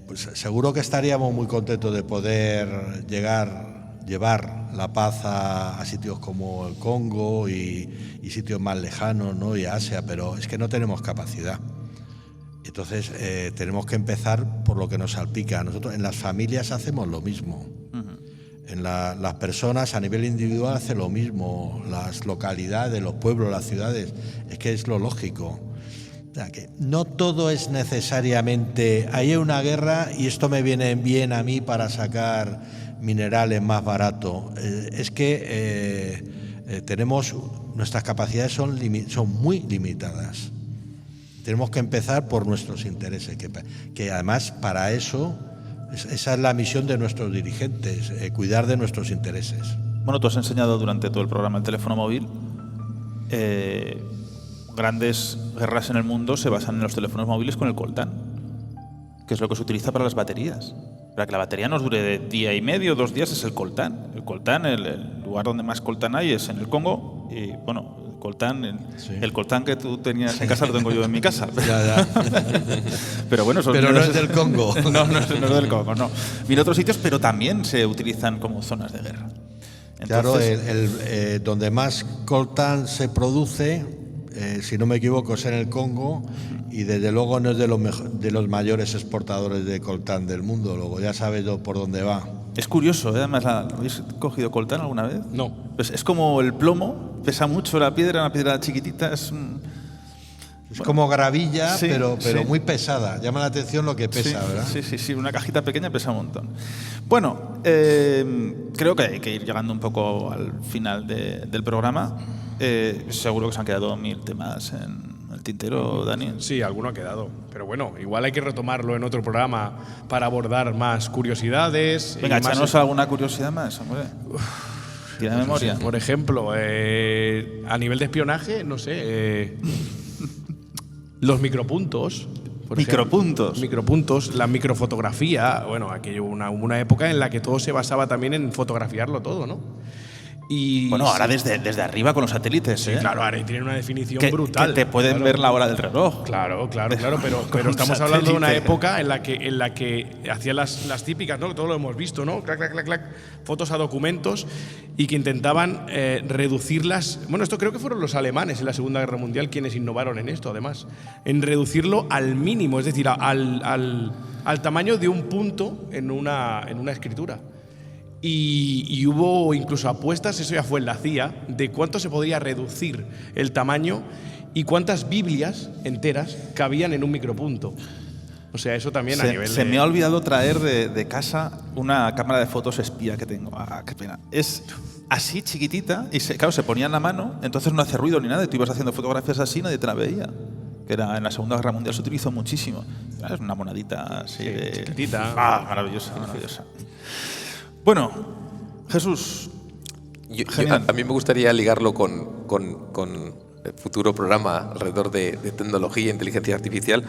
Pues seguro que estaríamos muy contentos de poder llevar la paz a sitios como el Congo y sitios más lejanos, ¿no? Y a Asia, pero es que no tenemos capacidad. Entonces tenemos que empezar por lo que nos salpica. Nosotros en las familias hacemos lo mismo. En las personas a nivel individual hacen lo mismo. Las localidades, los pueblos, las ciudades, es que es lo lógico. O sea, que no todo es necesariamente, hay una guerra y esto me viene bien a mí para sacar minerales más barato. Es que nuestras capacidades son muy limitadas. Tenemos que empezar por nuestros intereses, que además para eso, esa es la misión de nuestros dirigentes, cuidar de nuestros intereses. Bueno, tú has enseñado durante todo el programa el teléfono móvil. Grandes guerras en el mundo se basan en los teléfonos móviles con el coltán, que es lo que se utiliza para las baterías. Para que la batería nos dure de día y medio, 2 días, es el coltán. El coltán, el lugar donde más coltán hay es en el Congo. Y bueno, el coltán que tú tenías en casa lo tengo yo en mi casa. Ya. Pero bueno, pero no es del Congo. No es del Congo, no. Viene otros sitios, pero también se utilizan como zonas de guerra. Entonces, claro, donde más coltán se produce, si no me equivoco, es en el Congo, y desde luego no es de los mayores exportadores de coltán del mundo. Luego ya sabes por dónde va. Es curioso, ¿eh? Además, ¿habéis cogido coltán alguna vez? No. Pues es como el plomo, pesa mucho la piedra, una piedra chiquitita, es como gravilla, sí, pero sí. Muy pesada. Llama la atención lo que pesa, ¿verdad? Sí, una cajita pequeña pesa un montón. Bueno, creo que hay que ir llegando un poco al final del programa. Seguro que se han quedado 1000 temas en el tintero, Dani. Sí, alguno ha quedado. Pero bueno, igual hay que retomarlo en otro programa para abordar más curiosidades. Venga, échanos alguna curiosidad más, hombre. ¿Tiene memoria? Por ejemplo, a nivel de espionaje, no sé, los micropuntos. Micropuntos, la microfotografía. Bueno, aquello una época en la que todo se basaba también en fotografiarlo todo, ¿no? Y bueno, ahora desde arriba con los satélites, sí, claro, ahora tienen una definición brutal. Que te pueden ver la hora del reloj. Claro, pero estamos hablando de una época en la que hacían las típicas, ¿no? Todo lo hemos visto, ¿no? Clac, fotos a documentos y que intentaban reducirlas. Bueno, esto creo que fueron los alemanes en la Segunda Guerra Mundial quienes innovaron en esto, además, en reducirlo al mínimo, es decir, al tamaño de un punto en una escritura. Y hubo incluso apuestas, eso ya fue en la CIA, de cuánto se podría reducir el tamaño y cuántas Biblias enteras cabían en un micropunto. O sea, eso también a nivel Se me ha olvidado traer de casa una cámara de fotos espía que tengo. Ah, qué pena. Es así chiquitita y claro, se ponía en la mano, entonces no hace ruido ni nada y tú ibas haciendo fotografías así y nadie te la veía. Que era en la Segunda Guerra Mundial, se utilizó muchísimo. Es una monedita así chiquitita. Maravillosa. Bueno, Jesús, a mí me gustaría ligarlo con el futuro programa alrededor de tecnología e inteligencia artificial.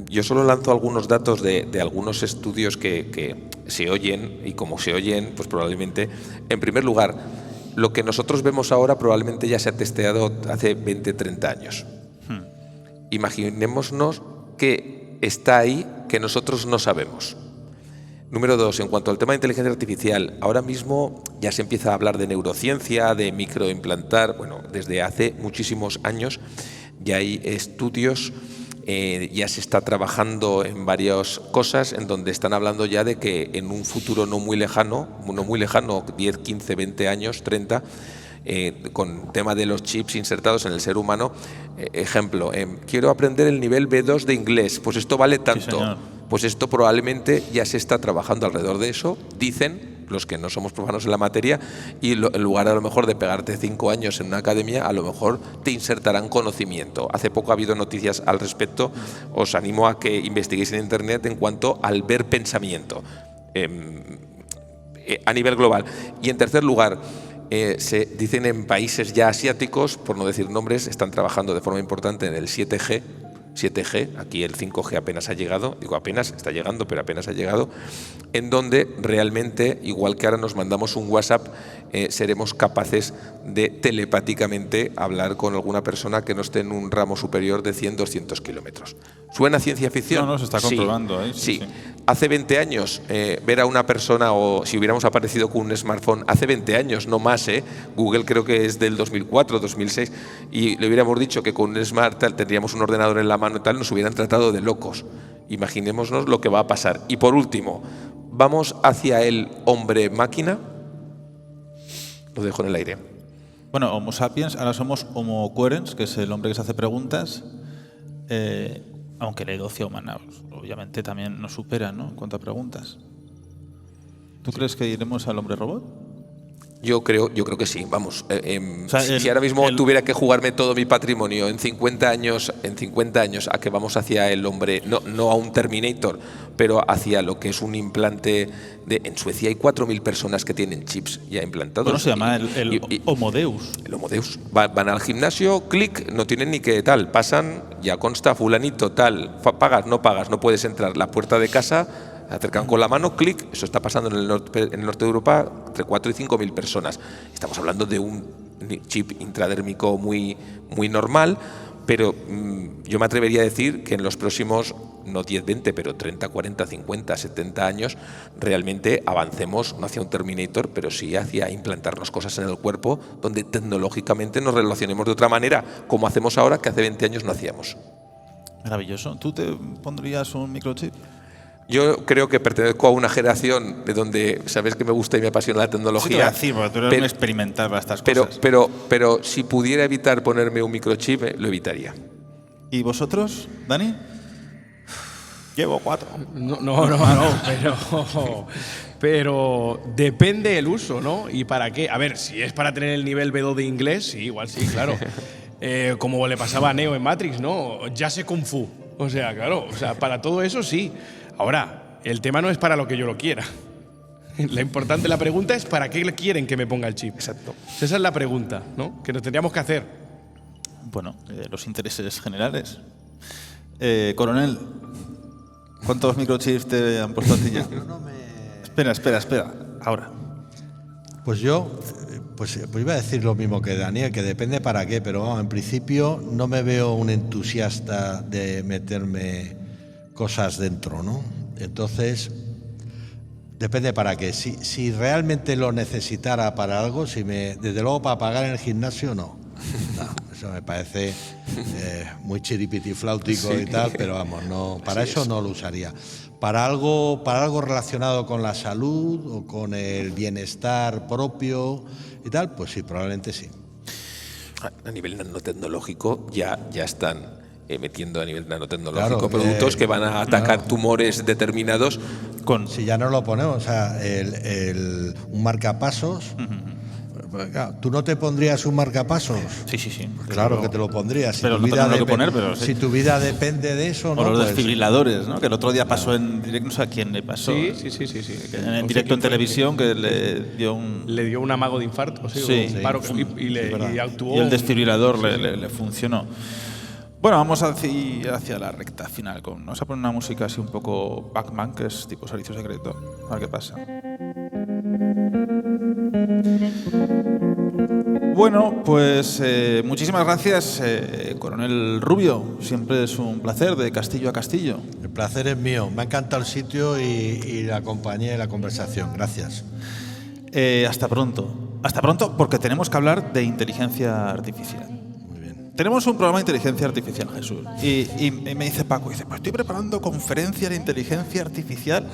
Yo solo lanzo algunos datos de algunos estudios que se oyen, y como se oyen, pues probablemente, en primer lugar, lo que nosotros vemos ahora probablemente ya se ha testeado hace 20, 30 años. Imaginémonos que está ahí, que nosotros no sabemos. Número 2, en cuanto al tema de inteligencia artificial, ahora mismo ya se empieza a hablar de neurociencia, de microimplantar, bueno, desde hace muchísimos años ya hay estudios, ya se está trabajando en varias cosas en donde están hablando ya de que en un futuro no muy lejano, 10, 15, 20 años, 30, con tema de los chips insertados en el ser humano, ejemplo, quiero aprender el nivel B2 de inglés, pues esto vale tanto. Sí, pues esto probablemente ya se está trabajando alrededor de eso, dicen los que no somos profanos en la materia, y en lugar a lo mejor de pegarte 5 años en una academia, a lo mejor te insertarán conocimiento. Hace poco ha habido noticias al respecto, os animo a que investiguéis en internet en cuanto al ver pensamiento a nivel global. Y en tercer lugar, se dicen en países ya asiáticos, por no decir nombres, están trabajando de forma importante en el 7G, aquí el 5G apenas ha llegado, digo apenas, está llegando, pero apenas ha llegado, en donde realmente, igual que ahora nos mandamos un WhatsApp, seremos capaces de telepáticamente hablar con alguna persona que no esté en un ramo superior de 100, 200 kilómetros. ¿Suena ciencia ficción? No, se está comprobando. Sí. Hace 20 años, ver a una persona, o si hubiéramos aparecido con un smartphone, hace 20 años, no más, Google creo que es del 2004, 2006, y le hubiéramos dicho que con un smart tendríamos un ordenador en la mano y tal, nos hubieran tratado de locos. Imaginémonos lo que va a pasar. Y por último, ¿vamos hacia el hombre-máquina? Lo dejo en el aire. Bueno, Homo sapiens, ahora somos Homo querens, que es el hombre que se hace preguntas, aunque la edocia humana obviamente también nos supera, ¿no?, en cuanto a preguntas. ¿Tú crees que iremos al hombre robot? Yo creo que sí, vamos. Si ahora mismo tuviera que jugarme todo mi patrimonio en 50 años a que vamos hacia el hombre, no a un Terminator, pero hacia lo que es un implante en Suecia hay 4.000 personas que tienen chips ya implantados. Bueno, se llama el Homo Deus. El Homo Deus. Van al gimnasio, clic, no tienen ni que tal, pasan, ya consta fulanito, tal, pagas, no puedes entrar. La puerta de casa, acercan con la mano, clic, eso está pasando en el norte de Europa, entre 4 y 5.000 personas. Estamos hablando de un chip intradérmico muy, muy normal, pero yo me atrevería a decir que en los próximos, no 10, 20, pero 30, 40, 50, 70 años, realmente avancemos no hacia un Terminator, pero sí hacia implantarnos cosas en el cuerpo donde tecnológicamente nos relacionemos de otra manera, como hacemos ahora, que hace 20 años no hacíamos. Maravilloso. ¿Tú te pondrías un microchip? Yo creo que pertenezco a una generación de donde sabes que me gusta y me apasiona la tecnología. Sí, porque tú eres un experimental para estas cosas. Pero si pudiera evitar ponerme un microchip, lo evitaría. ¿Y vosotros, Dani? Llevo 4. No, pero depende el uso, ¿no? ¿Y para qué? A ver, si es para tener el nivel B2 de inglés, sí, igual sí, claro. Como le pasaba a Neo en Matrix, ¿no? Ya sé Kung Fu. O sea, claro, para todo eso sí. Ahora, el tema no es para lo que yo lo quiera. La pregunta es ¿para qué quieren que me ponga el chip? Exacto. Esa es la pregunta, ¿no?, que nos tendríamos que hacer. Bueno, los intereses generales. Coronel, ¿cuántos microchips te han puesto a ti ya? Espera. Ahora. Pues yo pues iba a decir lo mismo que Daniel, que depende para qué, pero vamos, en principio no me veo un entusiasta de meterme cosas dentro, ¿no? Entonces, depende para qué. Si realmente lo necesitara para algo, desde luego para pagar en el gimnasio, no. Eso me parece muy chiripitifláutico y tal, pero vamos, no, para eso no lo usaría. Para algo relacionado con la salud o con el bienestar propio y tal, pues sí, probablemente sí. A nivel nanotecnológico ya están metiendo a nivel nanotecnológico productos que van a atacar tumores determinados. Si ya no lo ponemos, o sea, un marcapasos. Claro, ¿tú no te pondrías un marcapasos? Sí. Pues claro que te lo pondrías. Pero no tengo que poner, pero sí. Si tu vida depende de eso, ¿no? O los desfibriladores, ¿no? Que el otro día pasó en directo, no sé a quién le pasó. Sí. En directo en televisión, que le dio un amago de infarto, sí, un paro, y actuó. Y el desfibrilador le funcionó. Bueno, vamos hacia la recta final. Vamos a poner una música así un poco Pac-Man, que es tipo servicio secreto. A ver qué pasa. Bueno, pues muchísimas gracias, Coronel Rubio. Siempre es un placer, de castillo a castillo. El placer es mío. Me ha encantado el sitio y la compañía y la conversación. Gracias. Hasta pronto. Hasta pronto, porque tenemos que hablar de inteligencia artificial. Muy bien. Tenemos un programa de inteligencia artificial, Jesús. Y me dice Paco, pues estoy preparando conferencia de inteligencia artificial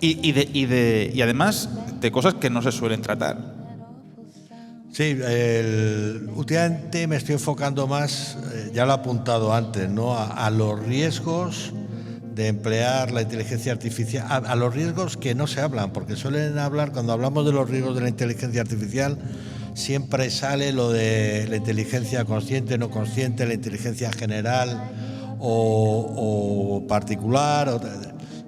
y además de cosas que no se suelen tratar. Sí, últimamente me estoy enfocando más, ya lo he apuntado antes, ¿no? a los riesgos de emplear la inteligencia artificial, a los riesgos que no se hablan, porque suelen hablar, cuando hablamos de los riesgos de la inteligencia artificial, siempre sale lo de la inteligencia consciente, no consciente, la inteligencia general o particular,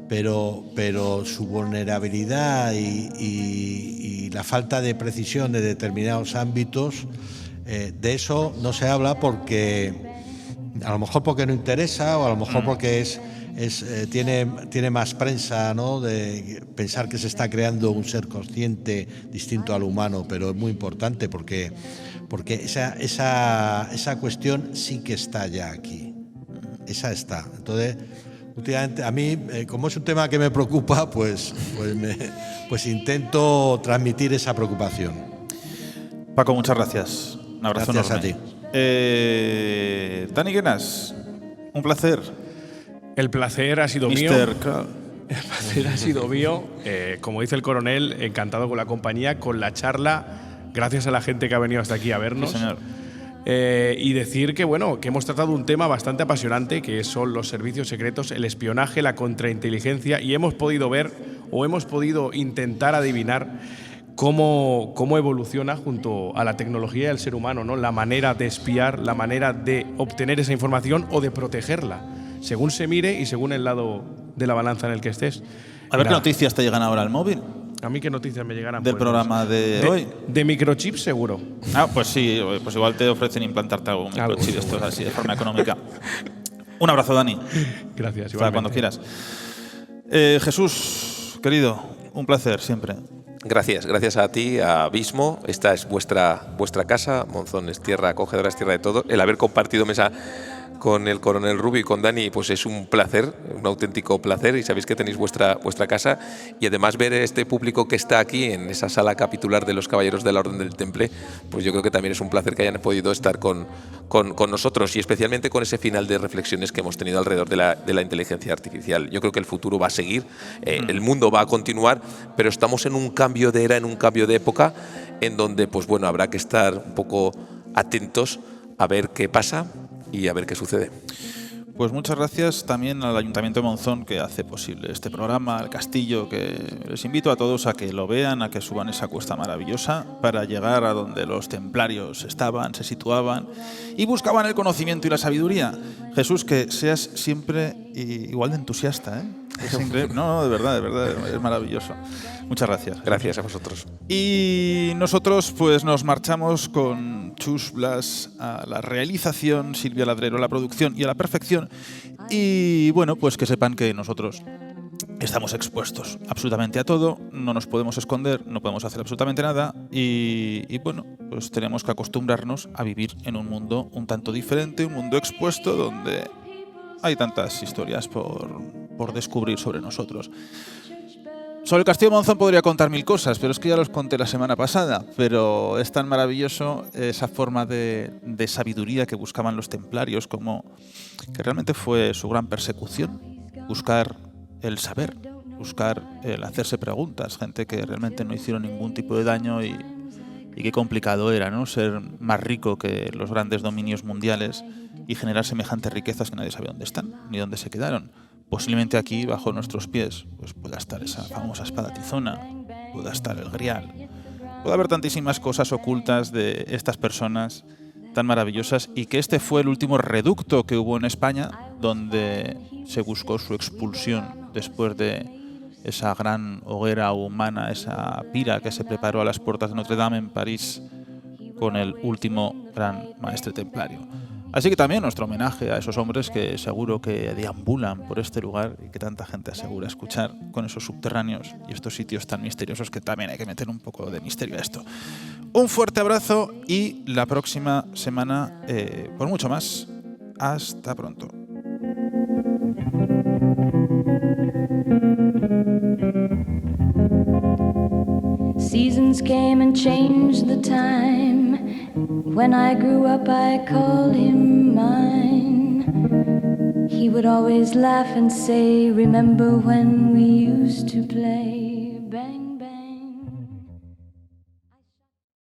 pero su vulnerabilidad y la falta de precisión de determinados ámbitos, de eso no se habla porque a lo mejor porque no interesa o a lo mejor porque tiene más prensa, ¿no? De pensar que se está creando un ser consciente distinto al humano, pero es muy importante porque esa cuestión sí que está ya aquí. Esa está. Entonces, últimamente, a mí, como es un tema que me preocupa, pues intento transmitir esa preocupación. Paco, muchas gracias. Un abrazo Gracias enorme. a ti. Dani Guenas, un placer. El placer ha sido mío. Mr. Kral. El placer ha sido mío. Como dice el coronel, encantado con la compañía, con la charla. Gracias a la gente que ha venido hasta aquí a vernos. Sí, señor. Y decir que, bueno, que hemos tratado un tema bastante apasionante, que son los servicios secretos, el espionaje, la contrainteligencia, y hemos podido ver o hemos podido intentar adivinar cómo evoluciona junto a la tecnología y al ser humano, ¿no? La manera de espiar, la manera de obtener esa información o de protegerla, según se mire y según el lado de la balanza en el que estés. A ver qué noticias te llegan ahora al móvil. A mí qué noticias me llegarán. Del programa de hoy. De microchips, seguro. Ah, pues sí, pues igual te ofrecen implantarte algún microchip, esto es así, de forma económica. Un abrazo, Dani. Gracias, Hasta cuando quieras. Jesús, querido, un placer siempre. Gracias a ti, a Abismo. Esta es vuestra casa. Monzón es tierra acogedora, es tierra de todo. El haber compartido mesa con el coronel Rubio y con Dani, pues es un placer, un auténtico placer, y sabéis que tenéis vuestra casa, y además ver este público que está aquí en esa sala capitular de los Caballeros de la Orden del Temple, pues yo creo que también es un placer que hayan podido estar con nosotros, y especialmente con ese final de reflexiones que hemos tenido alrededor de la inteligencia artificial. Yo creo que el futuro va a seguir, el mundo va a continuar, pero estamos en un cambio de era, en un cambio de época, en donde pues bueno, habrá que estar un poco atentos a ver qué pasa y a ver qué sucede. Pues muchas gracias también al Ayuntamiento de Monzón, que hace posible este programa, al Castillo, que les invito a todos a que lo vean, a que suban esa cuesta maravillosa para llegar a donde los templarios estaban, se situaban y buscaban el conocimiento y la sabiduría. Jesús, que seas siempre igual de entusiasta, ¿eh? Es increíble. No, de verdad, es maravilloso. Muchas gracias. Gracias a vosotros. Y nosotros pues nos marchamos con Chus Blas a la realización, Silvia Ladrero a la producción y a la perfección. Y bueno, pues que sepan que nosotros estamos expuestos absolutamente a todo, no nos podemos esconder, no podemos hacer absolutamente nada y bueno, pues tenemos que acostumbrarnos a vivir en un mundo un tanto diferente, un mundo expuesto donde hay tantas historias por descubrir sobre nosotros. Sobre el Castillo de Monzón podría contar mil cosas, pero es que ya los conté la semana pasada. Pero es tan maravilloso esa forma de sabiduría que buscaban los templarios, como que realmente fue su gran persecución, buscar el saber, buscar el hacerse preguntas, gente que realmente no hicieron ningún tipo de daño y qué complicado era, ¿no? Ser más rico que los grandes dominios mundiales y generar semejantes riquezas que nadie sabe dónde están ni dónde se quedaron. Posiblemente aquí, bajo nuestros pies, pues pueda estar esa famosa espada tizona, pueda estar el grial, puede haber tantísimas cosas ocultas de estas personas tan maravillosas, y que este fue el último reducto que hubo en España donde se buscó su expulsión después de esa gran hoguera humana, esa pira que se preparó a las puertas de Notre Dame en París con el último gran maestre templario. Así que también nuestro homenaje a esos hombres que seguro que deambulan por este lugar y que tanta gente asegura escuchar con esos subterráneos y estos sitios tan misteriosos que también hay que meter un poco de misterio a esto. Un fuerte abrazo y la próxima semana por mucho más. Hasta pronto. Seasons came and changed the time. When I grew up, I called him mine. He would always laugh and say, remember when we used to play bang